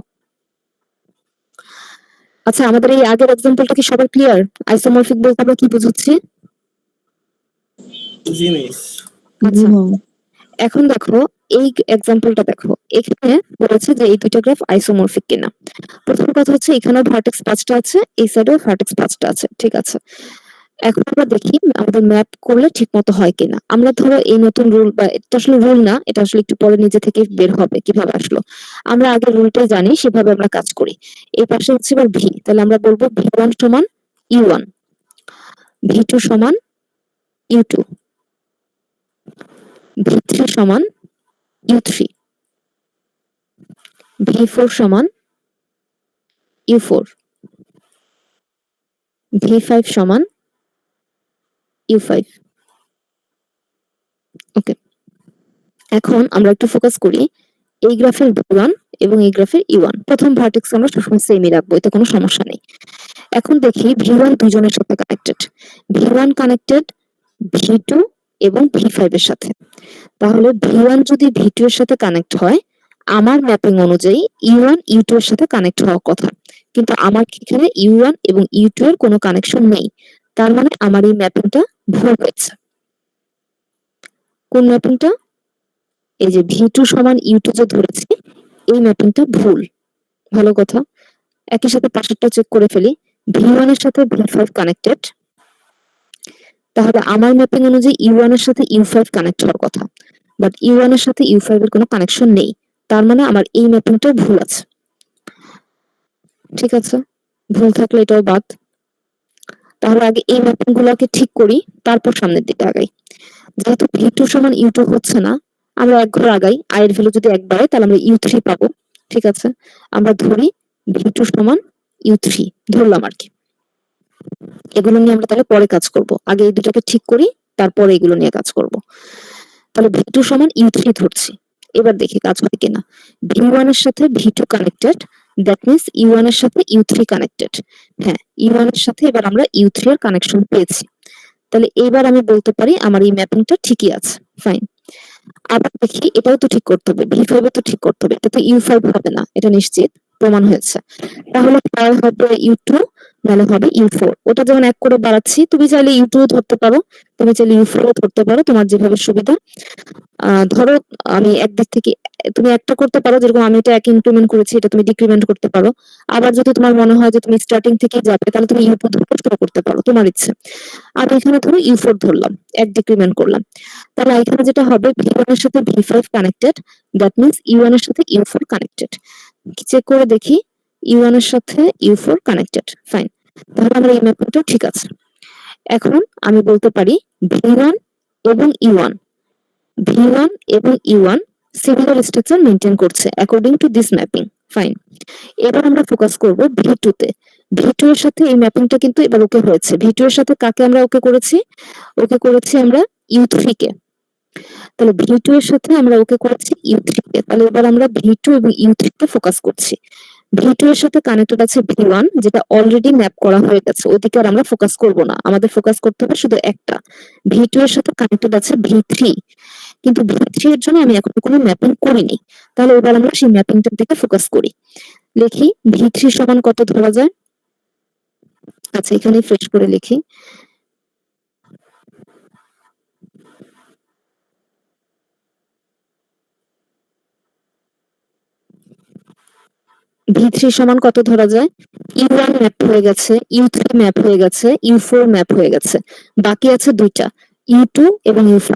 আচ্ছা আমাদের এই আগের এক্সাম্পলটা কি সবার ক্লিয়ার? আইসোমরফিক বলতে আমরা কি বুঝাচ্ছি? জিনিস আচ্ছা এখন দেখো এই এক্সাম্পলটা দেখো, এখানে বলেছে যে এই দুইটা গ্রাফ আইসোমরফিক কিনা। প্রথম কথা হচ্ছে এখানেও ভার্টেক্স 5টা আছে, এই সাইডেও ভার্টেক্স 5টা আছে, ঠিক আছে। এখন আমরা দেখি আমাদের ম্যাপ করলে ঠিক মতো হয় কিনা। আমরা ধরো এই নতুন রুল, বা এটা আসলে রুল না, এটা আসলে একটু পরে নিজে থেকে বের হবে কিভাবে আসলো, আমরা আগে রুলটাই জানি সেভাবে আমরা কাজ করি। এই পাশে হচ্ছে এবার ভি, তাহলে আমরা বলবো V1 সমান U1, V2 সমান U2, V3 সমান U3, V4 সমান U4, V5 সমান U5। ওকে, এখন আমরা একটু ফোকাস করি এই গ্রাফের V1 এবং এই গ্রাফের U1। প্রথম ভার্টেক্স আমরা সবসময় সেমই রাখবো, এতে কোনো সমস্যা নেই। এখন দেখি V1 দুজনের সাথে কানেক্টেড, V1 কানেক্টেড V2 এবং V5 এর সাথে। তাহলে V1 যদি V2 এর সাথে কানেক্ট হয়, আমার ম্যাপিং অনুযায়ী U1 U2 এর সাথে কানেক্ট হওয়ার কথা, কিন্তু আমার এখানে U1 এবং U2 এর কোনো কানেকশন নেই, তার মানে আমার এই ম্যাপিংটা ভুল হয়েছে। কোন ম্যাপিংটা? এই যে V2 সমান U2 যে ধরেছি এই ম্যাপিংটা ভুল। ভালো কথা, একই সাথে পাশেরটা চেক করে ফেলি, V1 এর সাথে V5 কানেক্টেড, তাহলে আমার ম্যাপিং অনুযায়ী U1 এর সাথে U5 কানেক্ট হওয়ার কথা, বাট U1 এর সাথে U5 এর কোনো কানেকশন নেই, তার মানে আমার এই ম্যাপিংটা ভুল আছে। ঠিক আছে, ভুল থাকলে এটাও বাদ। তাহলে আগে এই ম্যাপিং গুলোকে ঠিক করি, তারপর সামনের দিকে আগাই। যেহেতু V2 সমান U2 হচ্ছে না, আমরা এক ঘর আগাই, I এর ভ্যালু যদি 1 বাড়ে তাহলে আমরা U3 পাবো। ঠিক আছে, আমরা ধরি V2 সমান U3 ধরলাম আর কি। এগুলো নিয়ে আমরা তাহলে পরে কাজ করব, আগে এই দুটোকে ঠিক করি তারপরে এগুলো নিয়ে কাজ করব। তাহলে V2 সমান U3 ধরছি, এবার দেখি কাজ হয় কিনা। V1 এর সাথে V2 connected, that means U1 এর সাথে U3 কানেক্টেড। হ্যাঁ, U1 এর সাথে এবার আমরা U3 এর কানেকশন পেয়েছি, তাহলে এবার আমি বলতে পারি আমার এই ম্যাপিংটা ঠিকই আছে, ফাইন। আবার দেখি এটাও তো ঠিক করতে হবে, V5 এ তো ঠিক করতে হবে, এটা তো U5 হবে না, এটা নিশ্চিত প্রমাণ হয়েছে। তাহলে হয় হবে U2 তাহলে হবে U4। ওটা যেমন 1 করে বাড়াচ্ছি, তুমি চাইলে U2 ধরতে পারো, তুমি চাইলে U4 ধরতে পারো, তোমার যেভাবে সুবিধা। ধরো আমি একদিক থেকে তুমি একটা করতে পারো, যেরকম আমি এটা 1 ইনক্রিমেন্ট করেছি, এটা তুমি ডিক্রিমেন্ট করতে পারো। আবার যদি তোমার মনে হয় যে তুমি স্টার্টিং থেকে যাবে, তাহলে তুমি U2 ধরে শুরু করতে পারো, তোমার ইচ্ছে। আমি এখানে ধরো U4 ধরলাম, 1 ডিক্রিমেন্ট করলাম। তাহলে এখানে যেটা হবে, V1 এর সাথে V5 connected, that means U1 এর সাথে U4 কানেক্টেড। চেক করে দেখি, U1 এর সাথে U4 কানেক্টেড, ফাইন। তাহলে আমার এই ম্যাপিংটাও ঠিক আছে। এখন আমি বলতে পারি V1 এবং E1, V1 এবং E1 সিমিলার স্ট্রাকচার মেইনটেইন করছে according to this mapping, fine. এবার আমরা ফোকাস করব V2 তে। V2 এর সাথে এই ম্যাপিংটা কিন্তু এবার ওকে হয়েছে। V2 এর সাথে কাকে আমরা ওকে করেছি? ওকে করেছি আমরা U3 কে। তাহলে V2 এর সাথে আমরা ওকে করেছি U3 কে। তাহলে এবার আমরা V2 এবং U3 তে ফোকাস করছি। V2 এর সাথে কানেক্টেড আছে V1, যেটা অলরেডি ম্যাপ করা হয়ে গেছে, ওদিকে আর আমরা ফোকাস করব না, আমাদের ফোকাস করতে হবে শুধু একটা। V2 এর সাথে কানেক্টেড আছে V3, কিন্তু V3 এর জন্য আমি এখনো কোনো ম্যাপিং করিনি। তাহলে এবার আমরা সেই ম্যাপিংটার দিকে ফোকাস করি। লিখি V3 সমান কত ধরা যায়? আচ্ছা, এখানে ফ্রেশ করে লিখি। V3 সমান কত ধরা যায়? U1 ম্যাপ হয়ে গেছে, U3 ম্যাপ হয়ে গেছে, U4 ম্যাপ হয়ে গেছে, বাকি আছে দুইটা, U2 এবং U5।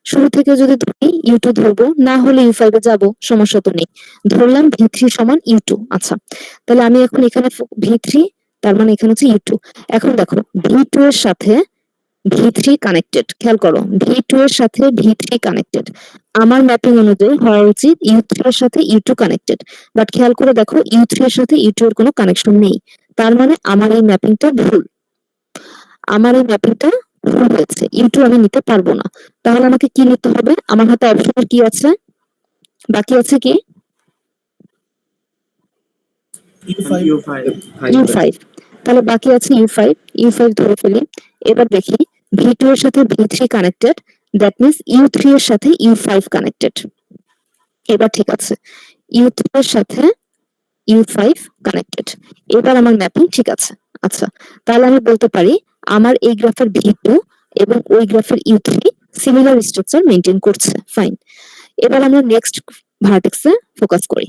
শুরু থেকে যদি ধরি U2 ধরবো, না হলে U5 এ যাবো, সমস্যা তো নেই। ধরলাম V3 সমান U2। আচ্ছা, তাহলে আমি এখন এখানে V3, তার মানে এখানে হচ্ছে U2। এখন দেখো V2 এর সাথে V3 কানেক্টেড, খেয়াল করো V2 এর সাথে V3 কানেক্টেড। আমার ম্যাপিং অনুযায়ী হওয়া উচিত U3 এর সাথে U2 কানেক্টেড, বাট খেয়াল করে দেখো U3 এর সাথে U2 এর কোনো কানেকশন নেই। তার মানে আমার এই ম্যাপিংটা ভুল, আমার এই ম্যাপিংটা ভুল হয়েছে, U2 আমি নিতে পারবো না। তাহলে আমাকে কি নিতে হবে? আমার হাতে অপশন কি আছে? বাকি আছে কি? U5 U5। তাহলে বাকি আছে U5, U5 ধরে ফেলি। এবার দেখি V2 এর সাথে V3 connected, that means U3 এর সাথে U5 কানেক্টেড। এবার ঠিক আছে, U3 এর সাথে U5 কানেক্টেড, এবার আমার ম্যাপিং ঠিক আছে। আচ্ছা, তাহলে আমি বলতে পারি আমার এই গ্রাফের V2 এবং ওই গ্রাফের U3 সিমিলার স্ট্রাকচার মেইনটেইন করছে, ফাইন। এবার আমরা নেক্সট ভার্টেক্সে ফোকাস করি।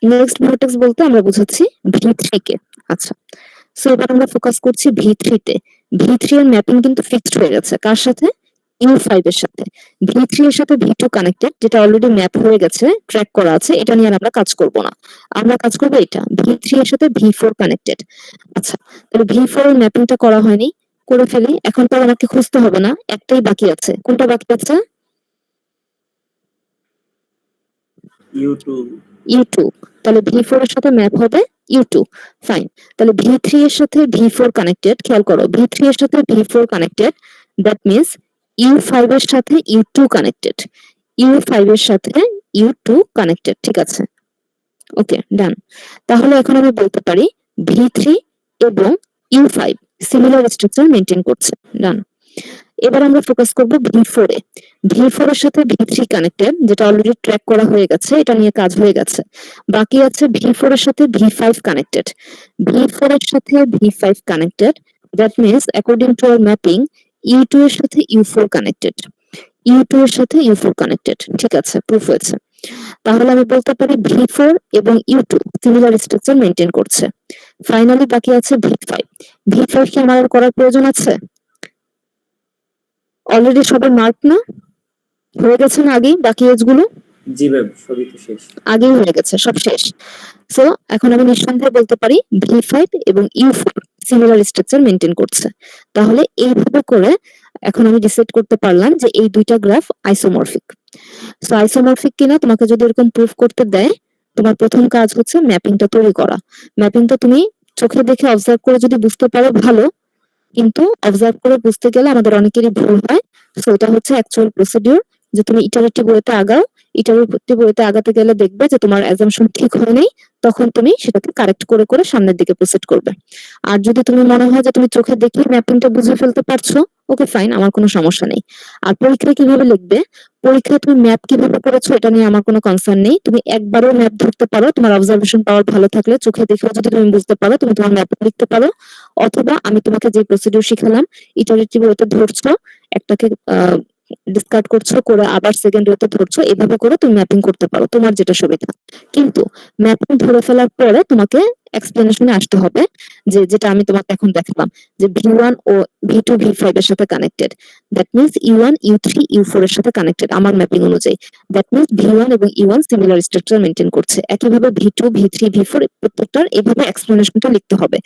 নেক্সট ভার্টেক্স বলতে আমরা বুঝাচ্ছি V3 কে। আচ্ছা, সো এবার আমরা ফোকাস করছি V3 তে। V3 এর ম্যাপিং কিন্তু ফিক্সড হয়ে গেছে, কার সাথে? U5 এর সাথে। V3 এর সাথে V2 কানেক্টেড, যেটা অলরেডি ম্যাপ হয়ে গেছে, ট্র্যাক করা আছে, এটা নিয়ে আর আমরা কাজ করব না। আমরা কাজ করব এটা V3 এর সাথে V4 কানেক্টেড। আচ্ছা, তাহলে V4 এর ম্যাপিংটা করা হয়নি, করে ফেলি। এখন তো আর আমাকে খুঁজতে হবে না, একটাই বাকি আছে। কোনটা বাকি আছে? U2 U2। তাহলে V4 এর সাথে ম্যাপ হবে U2, ফাইন। তাহলে V3 এর সাথে V4 কানেক্টেড, খেয়াল করো V3 এর সাথে V4 connected, that means U5 এর সাথে U2 কানেক্টেড, U5 এর সাথে U2 কানেক্টেড, ঠিক আছে, ওকে, ডান। তাহলে এখন আমি বলতে পারি V3 এবং U5 সিমিলার স্ট্রাকচার মেইনটেইন করছে, ডান। এবার আমরা ফোকাস করব V4 এ। V4 এর সাথে V3 কানেক্টেড, যেটা অলরেডি ট্র্যাক করা হয়ে গেছে, এটা নিয়ে কাজ হয়ে গেছে। বাকি আছে V4 এর সাথে V5 কানেক্টেড। V4 এর সাথে V5 connected, that means according to our mapping U2 এর সাথে U4 কানেক্টেড, U2 এর সাথে U4 কানেক্টেড, ঠিক আছে, প্রুফ হয়েছে। তাহলে আমি বলতে পারি V4 এবং U2 সিমিলার স্ট্রাকচার মেইনটেইন করছে। ফাইনালি বাকি আছে V5। V5 কি আমার আর করার প্রয়োজন আছে? অলরেডি সবার মার্ক না হয়ে গেছে না আগেই? বাকি এজ গুলো জি ম্যাম, সবই তো শেষ। আগেই হয়ে গেছে, সব শেষ। সো এখন আমি নিঃসন্দেহে বলতে পারি V5 এবং U4 সিমিলার স্ট্রাকচার মেইনটেইন করছে। তাহলে এইভাবে করে এখন আমি ডিসাইড করতে পারলাম যে এই দুইটা গ্রাফ আইসোমরফিক। সো আইসোমরফিক কিনা তোমাকে যদি এরকম প্রুফ করতে দেয়, তোমার প্রথম কাজ হচ্ছে ম্যাপিংটা তৈরি করা। ম্যাপিংটা তুমি চোখে দেখে অবজার্ভ করে যদি বুঝতে পারো ভালো, কিন্তু অবজার্ভ করে বুঝতে গেলে আমাদের অনেকেরই ভুল হয়। সো এটা হচ্ছে অ্যাকচুয়াল প্রসিডিউর, যে তুমি ইটারেটিভ ওয়েতে আগাও। ইটারেটিভ ওয়েতে আগাতে গেলে দেখবে যে তোমার অ্যাজাম্পশন ঠিক হয় নাই, তখন তুমি সেটাকে কারেক্ট করে করে সামনের দিকে প্রসিড করবে। আর যদি তুমি মনে হয় যে তুমি চোখে দেখে ম্যাপিংটা বুঝে ফেলতে পারছো, ওকে ফাইন, আমার কোনো সমস্যা নেই। আর পরীক্ষায় কিভাবে লিখবে? পরীক্ষায় তুমি ম্যাপ কিভাবে করেছো এটা নিয়ে আমার কোনো কনসার্ন নেই। তুমি একবারও ম্যাপ ধরতে পারো, তোমার অবজারভেশন পাওয়ার ভালো থাকলে চোখে দেখেও যদি তুমি বুঝতে পারো, তুমি তোমার ম্যাপ লিখতে পারো। অথবা আমি তোমাকে যে প্রসিডিউর শিখালাম, ইটারেটিভ ওয়েতে ধরছো, একটাকে ডিসকার্ড করছো, করে আবার সেকেন্ড ওয়েতে ধরছো, এভাবে করে তুমি ম্যাপিং করতে পারো, তোমার যেটা সুবিধা। কিন্তু ম্যাপিং ধরে ফেলার পরে তোমাকে এক্সপ্লেনেশনে আসতে হবে, যে যেটা আমি তোমাকে এখন দেখালাম, যে V1 ও V2 V5 এর সাথে connected, that means U1 U3 U4 এর সাথে কানেক্টেড আমার ম্যাপিং অনুযায়ী। দ্যাট মিন্স V1 এবং U1 সিমিলার স্ট্রাকচার মেনটেন করছে। একইভাবে V2 V3 V4 প্রত্যেকটার এভাবে এক্সপ্লেনেশনটা লিখতে হবে।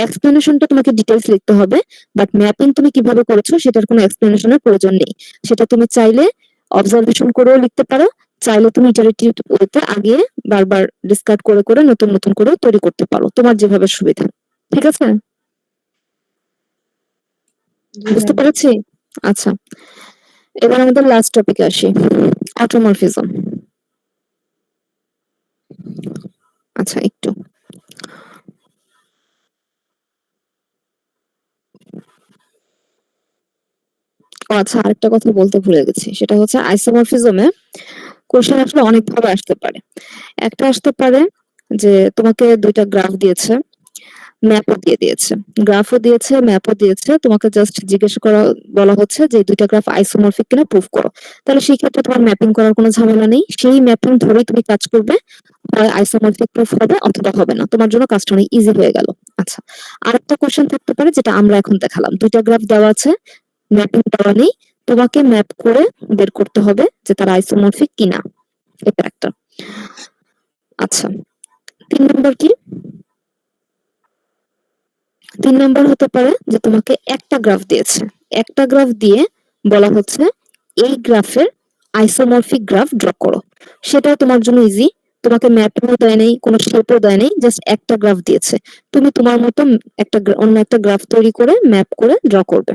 এক্সপ্লেনেশনটা তোমাকে ডিটেইলস লিখতে হবে, বাট ম্যাপিং তুমি কিভাবে করেছো সেটার কোনো এক্সপ্লেনেশনের প্রয়োজন নেই। সেটা তুমি চাইলে অবজারভেশন করেও লিখতে পারো, চাইলে তুমি ইটারেটিভ ওয়েতে আগে বারবার ডিসকার্ড করে করে নতুন নতুন করে তৈরি করতে পারো, তোমার যেভাবে সুবিধা। ঠিক আছে, বুঝতে পেরেছি? আচ্ছা, এবার আমাদের লাস্ট টপিকে আসি, অটোমরফিজম। আচ্ছা, একটু আচ্ছা, আরেকটা কথা বলতে ভুলে গেছি, সেটা হচ্ছে আইসোমরফিজমে কোশ্চেন আসলে অনেক ভাবে আসতে পারে। একটা আসতে পারে যে তোমাকে দুইটা গ্রাফ দিয়েছে, ম্যাপও দিয়ে দিয়েছে, গ্রাফও দিয়েছে, ম্যাপও দিয়েছে, তোমাকে জাস্ট জিজ্ঞেস করা বলা হচ্ছে যে দুইটা গ্রাফ আইসোমরফিক কিনা প্রুফ করো। তাহলে সেই ক্ষেত্রে তোমার ম্যাপিং করার কোনো ঝামেলা নেই, সেই ম্যাপিং ধরেই তুমি কাজ করবে, হয় আইসোমরফিক প্রুফ হবে অথবা হবে না, তোমার জন্য কাজটা অনেক ইজি হয়ে গেল। আচ্ছা, আরেকটা কোশ্চেন থাকতে পারে যেটা আমরা এখন দেখালাম, দুইটা গ্রাফ দেওয়া আছে, ম্যাপিং দেওয়া নেই, তোমাকে ম্যাপ করে বের করতে হবে যে তারা আইসোমরফিক কিনা, এটা একটা। আচ্ছা, 3 নম্বর কি? 3 নম্বর হতে পারে যে তোমাকে একটা গ্রাফ দিয়েছে, একটা গ্রাফ দিয়ে বলা হচ্ছে এই গ্রাফের আইসোমরফিক গ্রাফ ড্র করো। সেটাও তোমার জন্য ইজি, তোমাকে ম্যাপও দেয় নেই, কোনো শেপও দেয় নেই, জাস্ট একটা গ্রাফ দিয়েছে, তুমি তোমার মতো অন্য একটা গ্রাফ তৈরি করে ম্যাপ করে ড্র করবে।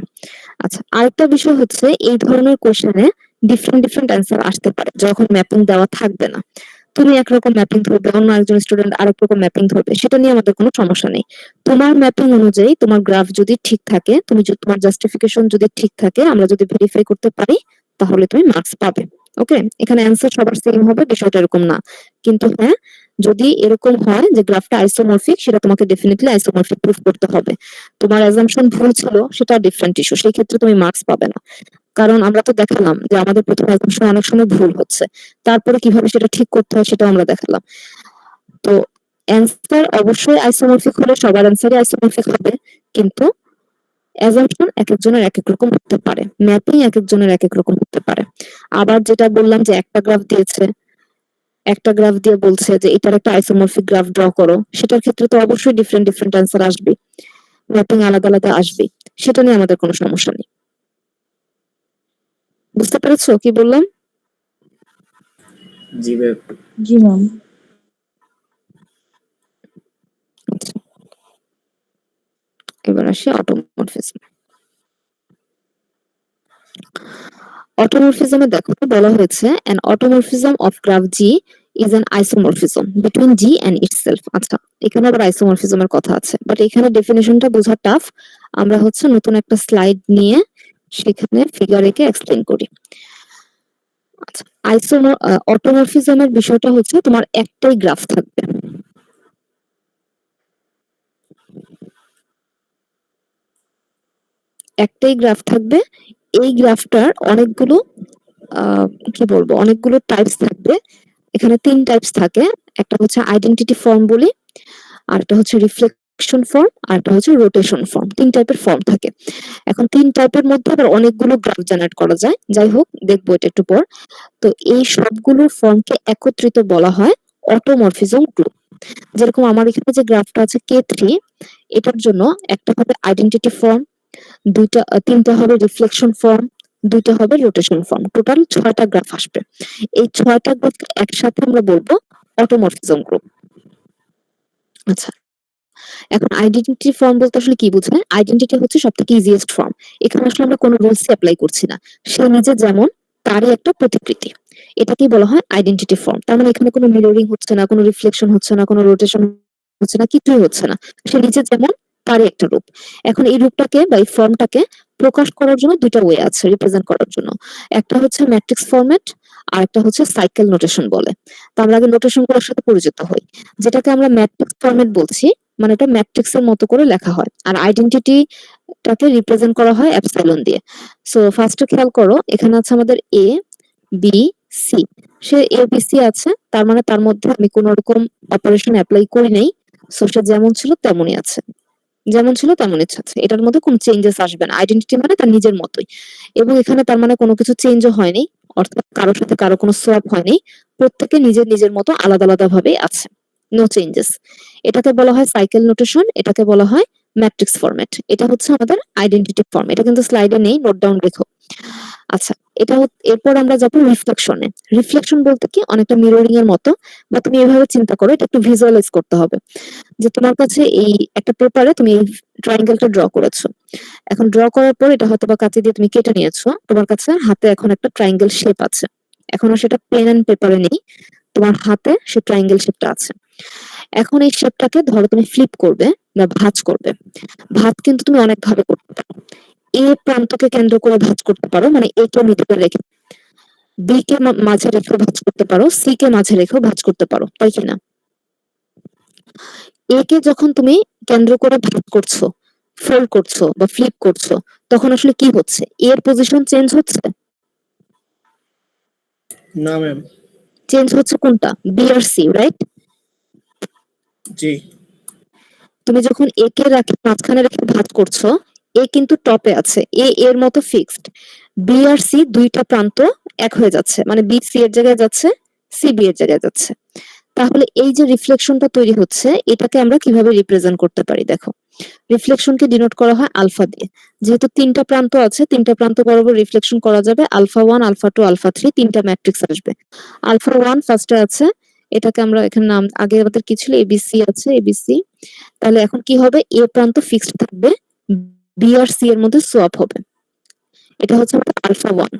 আচ্ছা, আরেকটা বিষয় হচ্ছে এই ধরনের কোশ্চেনে ডিফারেন্ট ডিফারেন্ট অ্যান্সার আসতে পারে যখন ম্যাপিং দেওয়া থাকবে না। তুমি একরকম ম্যাপিং ধরবে, অন্য একজন স্টুডেন্ট আরেক রকম ম্যাপিং ধরবে, সেটা নিয়ে আমাদের কোনো সমস্যা নেই। তোমার ম্যাপিং অনুযায়ী তোমার গ্রাফ যদি ঠিক থাকে, তুমি যদি তোমার জাস্টিফিকেশন যদি ঠিক থাকে, আমরা যদি ভেরিফাই করতে পারি, তাহলে তুমি মার্কস পাবে। ওকে, এখানে অ্যান্সার সবার সেম হবে বিষয়টা এরকম না, কিন্তু হ্যাঁ, যদি এরকম হয় যে গ্রাফটা আইসোমরফিক, সেটা তোমাকে ডেফিনেটলি আইসোমরফিক প্রুফ করতে হবে। তোমার অ্যাজাম্পশন ভুল ছিল, সেটা ডিফারেন্ট ইস্যু, সেই ক্ষেত্রে তুমি মার্কস পাবে না। কারণ আমরা তো দেখালাম যে আমাদের প্রথম অ্যাজাম্পশন অনেক সময় ভুল হচ্ছে, তারপরে কিভাবে সেটা ঠিক করতে হয় সেটাও আমরা দেখালাম। তো অ্যান্সার অবশ্যই আইসোমরফিক হলে সবার অ্যান্সারই আইসোমরফিক হবে, কিন্তু অ্যাজাম্পশন এক একজনের এক এক রকম হতে পারে, ম্যাপিং এক একজনের এক এক রকম হতে পারে। আবার যেটা বললাম যে একটা গ্রাফ দিয়েছে, একটা গ্রাফ দিয়ে বলছে যে এটার একটা আইসোমরফিক গ্রাফ ড্র করো, সেটার ক্ষেত্রে তো অবশ্যই ডিফারেন্ট ডিফারেন্ট অ্যান্সার আসবে, ম্যাপিং আলাদা আলাদা আসবে, সেটা নিয়ে আমাদের কোনো সমস্যা নেই। বুঝতে পেরেছো কি বললাম? জি ম্যাম। জি ম্যাম। এবার আসি অটোমরফিজম। অটোমরফিজমে দেখো বলা হয়েছে an automorphism of graph G is an isomorphism between G and itself. আচ্ছা, এখানে আবার আইসোমরফিজমের কথা আছে, বাট এখানে ডেফিনিশনটা বোঝা টাফ, আমরা হচ্ছে নতুন একটা স্লাইড নিয়ে সেখানে ফিগার এঁকে এক্সপ্লেইন করি। আচ্ছা, অটোমরফিজমের বিষয়টা হচ্ছে তোমার একটাই গ্রাফ থাকবে, একটাই গ্রাফ থাকবে, এই গ্রাফটার অনেকগুলো কি বলবো, অনেকগুলো টাইপস থাকবে। এখানে 3 টাইপস থাকে, একটা হচ্ছে আইডেন্টিটি ফর্ম বলি, আর একটা হচ্ছে রিফ্লেকশন ফর্ম, আর একটা হচ্ছে রোটেশন ফর্ম। 3 টাইপের ফর্ম থাকে। এখন 3 টাইপের মধ্যে আবার অনেকগুলো গ্রাফ জেনারেট করা যায়, যাই হোক দেখবো এটা একটু পর। তো এই সবগুলো ফর্মকে একত্রিত বলা হয় অটোমরফিজম গ্রুপ। যেরকম আমার এখানে যে গ্রাফটা আছে K3, এটার জন্য একটা হবে আইডেন্টিটি ফর্ম, তিনটা হবে রিফ্লেকশন ফর্ম, 2টা হবে রোটেশন ফর্ম, টোটাল 6টা গ্রাফ আসবে। এই 6টা গ্রাফকে একসাথে আমরা বলবো অটোমরফিজম গ্রুপ। আচ্ছা, এখন আইডেন্টিটি ফর্ম বলতে আসলে কি বোঝায়? আইডেন্টিটি হচ্ছে সবথেকে ইজিয়েস্ট ফর্ম, এখানে আসলে আমরা কোনো রুলস অ্যাপ্লাই করছি না, সে নিজে যেমন তারই একটা প্রতিকৃতি, এটাকেই বলা হয় আইডেন্টিটি ফর্ম। তার মানে এখানে কোনো মিররিং হচ্ছে না, কোনো রিফ্লেকশন হচ্ছে না, কোনো রোটেশন হচ্ছে না, কিছুই হচ্ছে না, সে নিজে যেমন তারই একটা রূপ। এখন এই রূপটাকে বা এই ফর্মটাকে প্রকাশ করার জন্য দুইটা ওয়ে আছে রিপ্রেজেন্ট করার জন্য। একটা হচ্ছে ম্যাট্রিক্স ফরম্যাট আর একটা হচ্ছে সাইকেল নোটেশন বলে। তো আমরা আগে নোটেশন গুলোর সাথে পরিচিত হই। যেটাকে আমরা ম্যাট্রিক্স ফরম্যাট বলছি, মানে এটা ম্যাট্রিক্স এর মতো করে লেখা হয়। আর আইডেন্টিটিটাকে রিপ্রেজেন্ট করা হয় এপসাইলন দিয়ে। সো ফার্স্টে খেয়াল করো, এখানে আছে আমাদের A B C. Say A B C আছে, তার মানে তার মধ্যে আমি কোন রকম অপারেশন অ্যাপ্লাই করি নাই। সো সে যেমন ছিল তেমনই আছে, যেমন ছিল তেমনই আছে, এটার মধ্যে কোনো চেঞ্জেস আসবে না। আইডেন্টিটি মানে তার নিজের মতোই। এবং এখানে তার মানে কোনো কিছু চেঞ্জও হয়নি, অর্থাৎ কারোর সাথে কারো কোনো সোয়াপ হয়নি। প্রত্যেকে নিজের নিজের মতো আলাদা আলাদা ভাবে আছে, নো চেঞ্জেস। এটাকে বলা হয় সাইকেল নোটেশন, এটাকে বলা হয় ম্যাট্রিক্স ফরম্যাট। এটা হচ্ছে আমাদের আইডেন্টিটি ফর্ম। এটা কিন্তু স্লাইডে নেই, নোট ডাউন রেখো। আচ্ছা, এরপর আমরা যাবো রিফ্লেকশনে। রিফ্লেকশন বলতে কি, অনেকটা মিররিং এর মতো, বা তুমি এভাবে চিন্তা করো, এটা একটু ভিজুয়ালাইজ করতে হবে। যে তোমার কাছে এই একটা পেপারে তুমি এই ট্রায়াঙ্গেলটা ড্র করেছো। এখন ড্র করার পর এটা হয়তো বা কাঁচি দিয়ে তুমি কেটে নিয়েছো, তোমার কাছে হাতে এখন একটা ট্রায়াঙ্গেল শেপ আছে। এখন আর সেটা পেন এন্ড পেপারে নেই, তোমার হাতে সে ট্রায়াঙ্গেল শেপটা আছে। এখন এই শেপটাকে ধরো তুমি ফ্লিপ করবে বা ভাঁজ করবে। ভাঁজ কিন্তু তুমি অনেক ভাবে করতে পারো। এ প্রান্তকে কেন্দ্র করে ভাঁজ করতে পারো, মানে এ কে মিডিলে রেখে, বি কে মাঝে রেখেও ভাঁজ করতে পারো, সি কে মাঝে রেখেও ভাঁজ করতে পারো, তাই কিনা? এ কে যখন তুমি কেন্দ্র করে ভাঁজ করছো, ফোল্ড করছো বা ফ্লিপ করছো, তখন আসলে কি হচ্ছে? এর পজিশন চেঞ্জ হচ্ছে? না ম্যাম। চেঞ্জ হচ্ছে কোনটা? বি আর সি, রাইট? জি। তুমি যখন এ কে মাঝখানে রেখে ভাঁজ করছো, এ কিন্তু টপে আছে, এ এর মতো ফিক্সড। বি আর সি দুইটা প্রান্ত এক হয়ে যাচ্ছে, মানে বি সি এর জায়গায় যাচ্ছে, সি বি এর জায়গায় যাচ্ছে। তাহলে এই যে রিফ্লেকশনটা তৈরি হচ্ছে, এটাকে আমরা কিভাবে রিপ্রেজেন্ট করতে পারি? দেখো, রিফ্লেকশনকে ডিনোট করা হয় আলফা দিয়ে। যেহেতু তিনটা প্রান্ত আছে, তিনটা প্রান্ত বরাবর রিফ্লেকশন করা যাবে। আলফা 1, আলফা 2, আলফা 3, তিনটা ম্যাট্রিক্স আসবে। আলফা 1 ফার্স্টে আছে, এটাকে আমরা এখানে নাম, আগে আমাদের কি ছিল, এবিসি আছে, এবিসি। তাহলে এখন কি হবে? এ প্রান্ত ফিক্সড থাকবে, বি আর সি এর মধ্যে সোয়াপ হবে। এটা হচ্ছে আমাদের আলফা 1।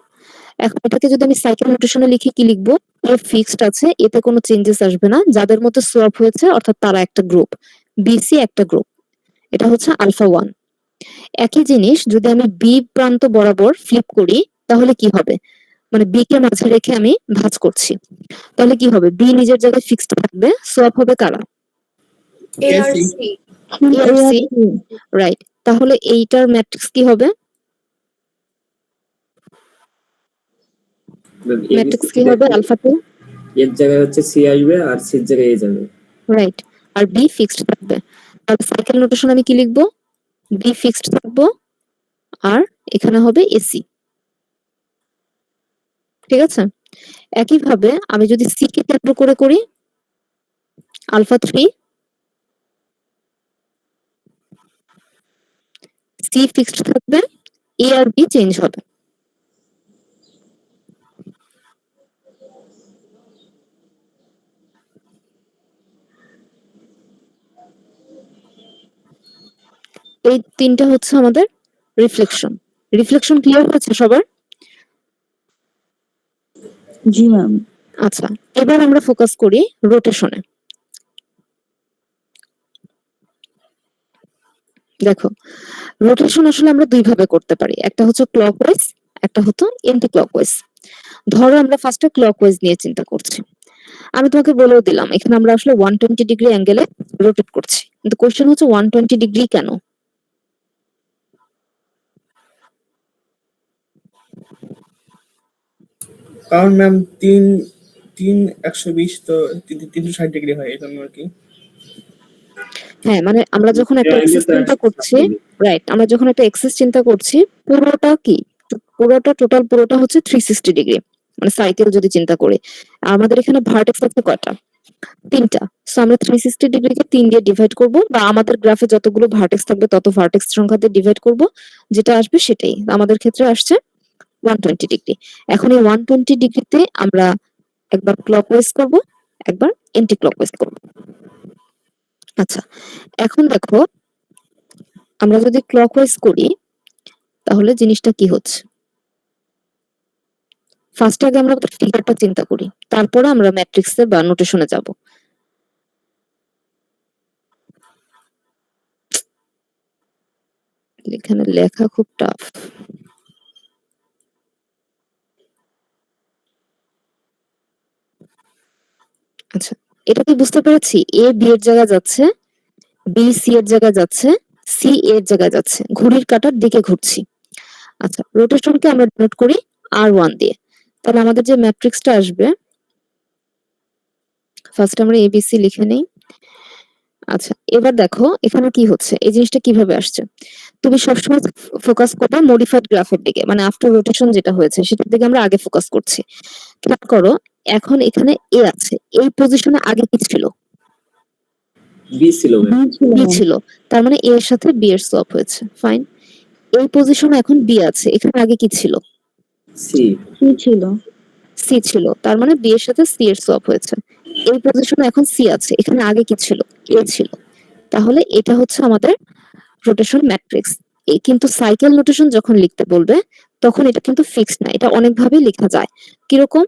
এখন এটাকে যদি আমি সাইকেল নোটেশনে লিখি, কি লিখবো? এ ফিক্সড আছে, এতে কোনো চেঞ্জেস আসবে না, যাদের মধ্যে সোয়াপ হয়েছে অর্থাৎ তারা একটা গ্রুপ, বিসি একটা গ্রুপ। এটা হচ্ছে আলফা 1। একই জিনিস যদি আমি বি প্রান্ত বরাবর ফ্লিপ করি, তাহলে কি হবে? মানে বি কে মাঝে রেখে আমি ভাঁজ করছি, তাহলে কি হবে? বি নিজের জায়গায় ফিক্সড থাকবে, সোয়াপ হবে কারা? এসি। এ আর সি, রাইট। তাহলে এইটার ম্যাট্রিক্স কি হবে? ম্যাট্রিক্স কি হবে? আলফা 2, এর জায়গায় হচ্ছে সি আসবে আর সির জায়গায় এ যাবে। রাইট। আর বি ফিক্সড থাকবে। তাহলে সাইকেল নোটেশন আমি কি লিখবো? বি ফিক্সড থাকবো, আর এখানে হবে এসি। ঠিক আছে? একইভাবে আমি যদি সি কে কেন্দ্র করে করি, আলফা 3, সি ফিক্সড থাকবে, এ আর বি চেঞ্জ হবে। এই তিনটা হচ্ছে আমাদের রিফ্লেকশন। রিফ্লেকশন ক্লিয়ার হয়েছে সবার? জি ম্যাম। আচ্ছা, এবার আমরা ফোকাস করি রোটেশনে। দেখো, রোটেশন আসলে আমরা দুই ভাবে করতে পারি, একটা হচ্ছে ক্লকওয়াইজ, একটা হচ্ছে এন্টি ক্লকওয়াইজ। ধরো আমরা ফার্স্টে ক্লকওয়াইজ নিয়ে চিন্তা করছি। আমি তোমাকে বলেও দিলাম, এখানে আমরা আসলে 120 ডিগ্রি অ্যাঙ্গেলে রোটেট করছি, কিন্তু কোশ্চেন হচ্ছে 120 ডিগ্রি কেন? কারণ ম্যাম 120 তো 360 ডিগ্রি হয়, এই জন্য আর কি। হ্যাঁ, মানে আমরা যখন একটা এক্সিস চিন্তা করছি, রাইট, আমরা যখন একটা এক্সিস চিন্তা করছি, পুরোটা কি, টোটাল পুরোটা হচ্ছে 360 ডিগ্রি, মানে সাইকেল যদি চিন্তা করি। আমাদের এখানে ভার্টেক্স আছে কয়টা? 3টা। সো আমরা 360 ডিগ্রিকে 3 দিয়ে ডিভাইড করব, বা আমাদের গ্রাফে যতগুলো ভার্টেক্স থাকবে তত ভার্টেক্স সংখ্যা দিয়ে ডিভাইড করব, যেটা আসবে সেটাই আমাদের ক্ষেত্রে আসছে 120 ডিগ্রি। এখন এই 120 ডিগ্রিতে আমরা একবার ক্লকওয়াইজ করব, একবার এন্টি ক্লকওয়াইজ করব। আচ্ছা, এখন দেখো, আমরা যদি ক্লকওয়াইজ করি তাহলে জিনিসটা কি হচ্ছে? ফার্স্ট আগে আমরা ফিগারটা চিন্তা করি, তারপরে আমরা ম্যাট্রিক্সে বা নোটেশনে যাব। এখানে লেখা খুব টাফ। আচ্ছা, এটা কি বুঝতে পেরেছি? এ বি এর জায়গায় যাচ্ছে, বি সি এর জায়গায় যাচ্ছে, সি এর জায়গায় যাচ্ছে, ঘড়ির কাঁটার দিকে ঘুরছি। আচ্ছা, রোটেশনকে আমরা ডিনোট করি R1 দিয়ে। তাহলে আমাদের যে ম্যাট্রিক্সটা আসবে, ফার্স্ট আমরা এবিসি লিখে নেই। আচ্ছা, এবার দেখো এখানে কি হচ্ছে, এই জিনিসটা কিভাবে আসছে। তুমি সবসময় ফোকাস করবে মডিফাইড গ্রাফের দিকে, মানে আফটার রোটেশন যেটা হয়েছে সেটার দিকে আমরা আগে ফোকাস করছি। খেয়াল করো, এখন এখানে এ আছে, এই পজিশনে আগে কি ছিল? বি ছিল ম্যাম। বি ছিল, তার মানে এ এর সাথে বি এর সোয়াপ হয়েছে, ফাইন। এই পজিশনে এখন বি আছে, এখানে আগে কি ছিল? সি। সি ছিল, তার মানে বি এর সাথে সি এর সোয়াপ হয়েছে। এই পজিশনে এখন সি আছে, এখানে আগে কি ছিল? এ ছিল। তাহলে এটা হচ্ছে আমাদের রোটেশন ম্যাট্রিক্স। এই কিন্তু সাইকেল নোটেশন যখন লিখতে বলবে তখন এটা কিন্তু ফিক্সড না, এটা অনেকভাবে লেখা যায়। কিরকম?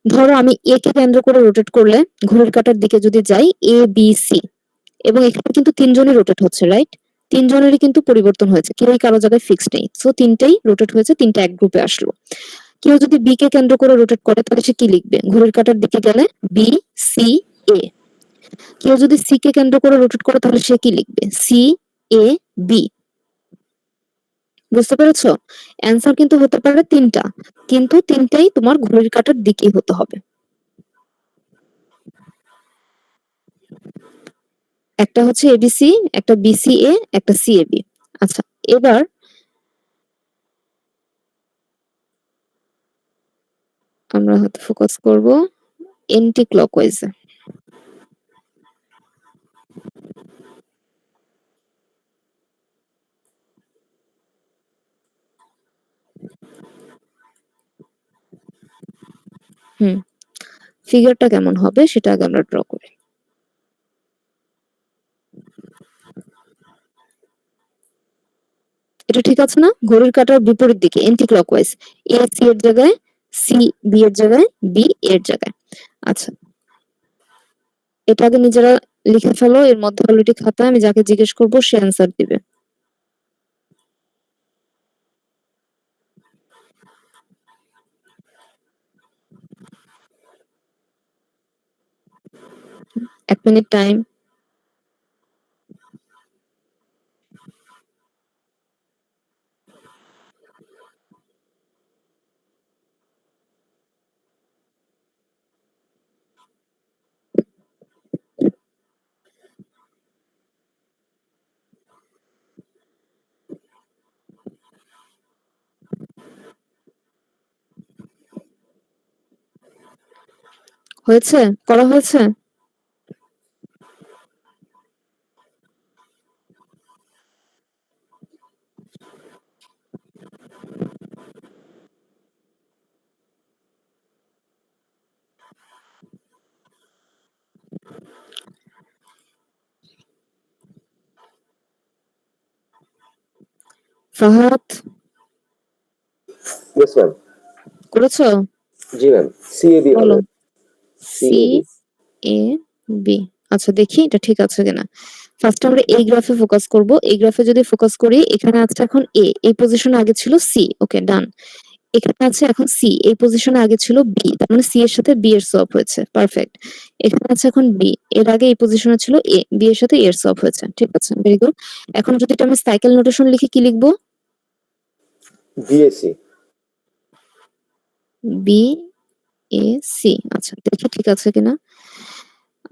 ধরো আমি এ কে কেন্দ্র করে রোটেট করলে ঘড়ির কাঁটার দিকে যদি যাই এ বি সি, এবং এখানে কিন্তু তিনজনই রোটেট হচ্ছে, রাইট? তিনজনেরই কিন্তু পরিবর্তন হয়েছে, কেউই কারো জায়গায় ফিক্সড নেই, সো তিনটেই রোটেট হয়েছে, তিনটা এক গ্রুপে আসলো। কেউ যদি বি কে কেন্দ্র করে রোটেট করে তাহলে সে কি লিখবে? ঘড়ির কাঁটার দিকে গেলে বি সি এ। কেউ যদি সি কে কেন্দ্র করে রোটেট করে তাহলে সে কি লিখবে? C A B. বুঝতে পেরেছো? অ্যান্সার কিন্তু হতে পারে তিনটা, কিন্তু তিনটাই তোমার ঘড়ির কাঁটার দিকেই হতে হবে। একটা হচ্ছে এবিসি, একটা বিসিএ, একটা সিএবি। আচ্ছা, এবার আমরা হয়তো ফোকাস করব এন্টি ক্লকওয়াইজে। ফিগারটা কেমন হবে সেটা আগে আমরা ড্র করি। এটা ঠিক আছে না? ঘড়ির কাঁটার বিপরীত দিকে এন্টি ক্লকওয়াইজ, এ সি এর জায়গায়, সি বি এর জায়গায়, বি এর জায়গায়। আচ্ছা, এটা আগে নিজেরা লিখে ফেলো, এর মধ্যে অলরেডি খাতা, আমি যাকে জিজ্ঞেস করবো সে অ্যান্সার দিবে। এক মিনিট টাইম। হয়েছে? করা হয়েছে? Fahad, yes ma'am. করেছো? জি ম্যাম, সিএবি বলো। হবে। C CAB. A B. আচ্ছা, দেখি এটা ঠিক আছে কিনা। ফার্স্ট আমরা এই গ্রাফে ফোকাস করব। এই গ্রাফে যদি ফোকাস করি, এখানে আছে এখন এ, এই পজিশনে আগে ছিল সি, ওকে ডান। এখানে আছে এখন সি, এই পজিশনে আগে ছিল বি, তার মানে সি এর সাথে বি এর সোয়াপ হয়েছে, পারফেক্ট। এখানে আছে এখন বি, এর আগে এই পজিশনে ছিল এ, বি এর সাথে এ এর সোয়াপ হয়েছে, ঠিক আছে, ভেরি গুড। এখন যদি এটা আমি সাইকেল নোটেশন লিখি কি লিখবো? বিএসসি। B A C. আচ্ছা, দেখি ঠিক আছে কিনা।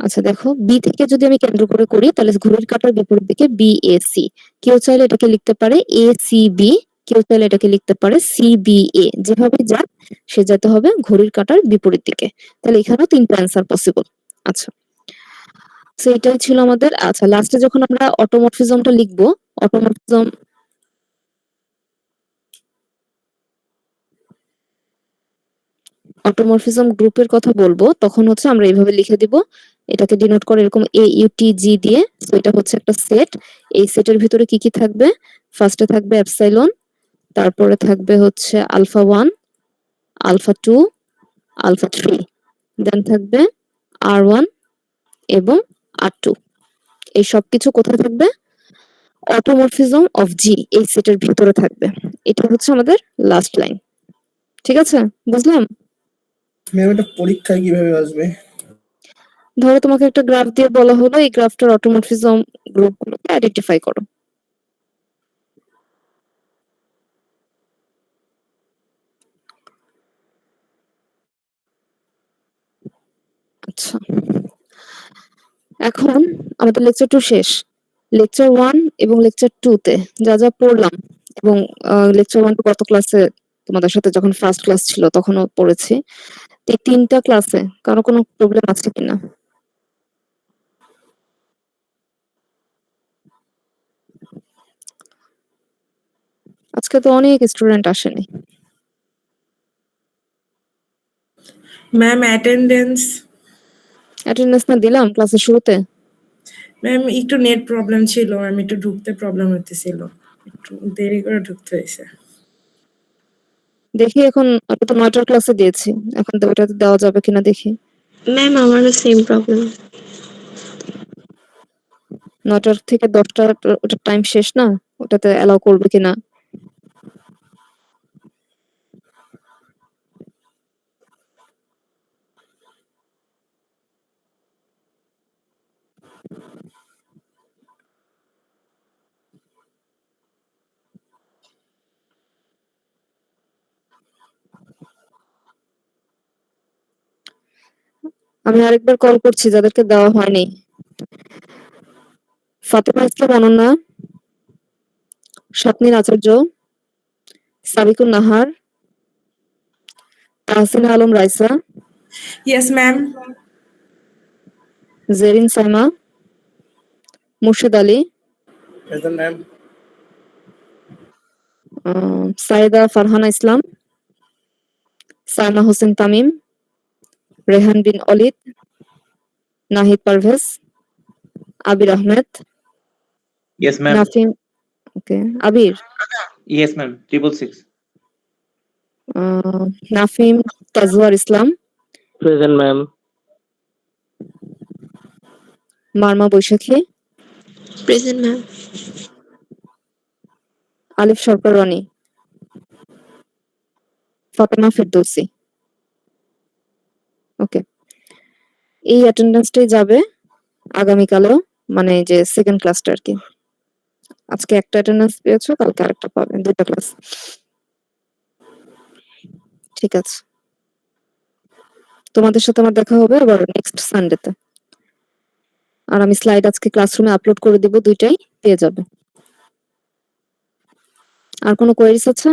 আচ্ছা দেখো, বি থেকে যদি আমি কেন্দ্র করে করি তাহলে ঘড়ির কাঁটার বিপরীত দিকে বি এ সি। কেউ চাইলে এটাকে লিখতে পারে এ সি বি, কেউ চাইলে এটাকে লিখতে পারে সি বি এ, যেভাবে যাক সে যেতে হবে ঘড়ির কাঁটার বিপরীত দিকে। তাহলে এখানেও তিনটা অ্যান্সার পসিবল। আচ্ছা, তো এটাই ছিল আমাদের। আচ্ছা, লাস্টে যখন আমরা অটোমরফিজমটা লিখবো, অটোমরফিজম অটোমরফিজম গ্রুপের কথা বলবো, তখন হচ্ছে আমরা এইভাবে লিখে দিব, এটাকে ডিনোট করে এরকম এ ইউ টি জি দিয়ে। তো এটা হচ্ছে একটা সেট, এই সেটের ভিতরে কি কি থাকবে? ফার্স্টে থাকবে এপসাইলন, তারপরে থাকবে হচ্ছে আলফা 1, আলফা 2, আলফা 3, দেন থাকবে R1 এবং R2। এই সব কিছু কোথায় থাকবে? অটোমরফিজম অফ জি এই সেটের ভিতরে থাকবে। এটা হচ্ছে আমাদের লাস্ট লাইন। ঠিক আছে, বুঝলাম? ম্যাম এটা পরীক্ষায় কিভাবে আসবে? ধরো তোমাকে একটা গ্রাফ দিয়ে বলা হলো এই গ্রাফটার অটোমরফিজম গ্রুপগুলোকে আইডেন্টিফাই করো। আচ্ছা, এখন আমাদের লেকচার 2 শেষ। লেকচার 1 এবং লেকচার 2 তে যা যা পড়লাম এবং লেকচার 1 গত ক্লাসে তোমাদের সাথে যখন ফার্স্ট ক্লাস ছিল তখনও পড়েছি। এই 3টা ক্লাসে কারো কোনো প্রবলেম আছে কিনা? আজকে তো অনেক স্টুডেন্ট আসেনি। ম্যাম অ্যাটেন্ডেন্স অ্যাটেন্ডেন্স না দিলাম ক্লাসের শুরুতে? ম্যাম একটু নেট প্রবলেম ছিল, ম্যাম একটু ঢুকতে প্রবলেম হতেছিল, একটু দেরি করে ঢুকতে হয়েছে। দেখি এখন আমি তো 9টার ক্লাসে দিয়েছি, এখন তো ওটাতে দেওয়া যাবে কিনা দেখি। ম্যাম আমারও সেম প্রবলেম। 9টার থেকে 10টা ওটা টাইম শেষ না, ওটাতে অ্যালাউ করবে কিনা। আমি আরেকবার কল করছি যাদেরকে দেওয়া হয়নি। ফাতেমা ইসলাম অনন্যা, স্বপ্নীল আচার্য, সাবিকুন নাহার, তাহসিনা আলম রাইসা, ইয়েস ম্যাম। জেরিন সাইমা, মুর্শিদ আলী, প্রেজেন্ট ম্যাম। সাইদা ফারহানা ইসলাম, সাইমা হোসেন তামিম, রেহান বিন অলিদ, নাহিদ পারভেজ, আবির আহমেদ, Yes, ma'am. নাফিম, ওকে আবির, Yes, ma'am. 666. নাফিম তাজওয়ার ইসলাম, Present, ma'am. মারমা বৈশাখী, প্রেজেন্ট ম্যাম। আলিফ সরকার রনি, ফাতেমা ফেরদৌসি। ওকে, এই অ্যাটেন্ডেন্সটাই যাবে আগামীকালও, মানে যে সেকেন্ড ক্লাসটা আর কি। আজকে একটা অ্যাটেন্ডেন্স পেয়েছো, কালকে আরেকটা পাবে, 2টা ক্লাস। ঠিক আছে, তোমাদের সাথে আমার দেখা হবে আবার নেক্সট সানডেতে। আর আমি স্লাইড আজকে ক্লাসরুমে আপলোড করে দিব, 2টাই পেয়ে যাবে। আর কোনো কোয়েরিজ আছে?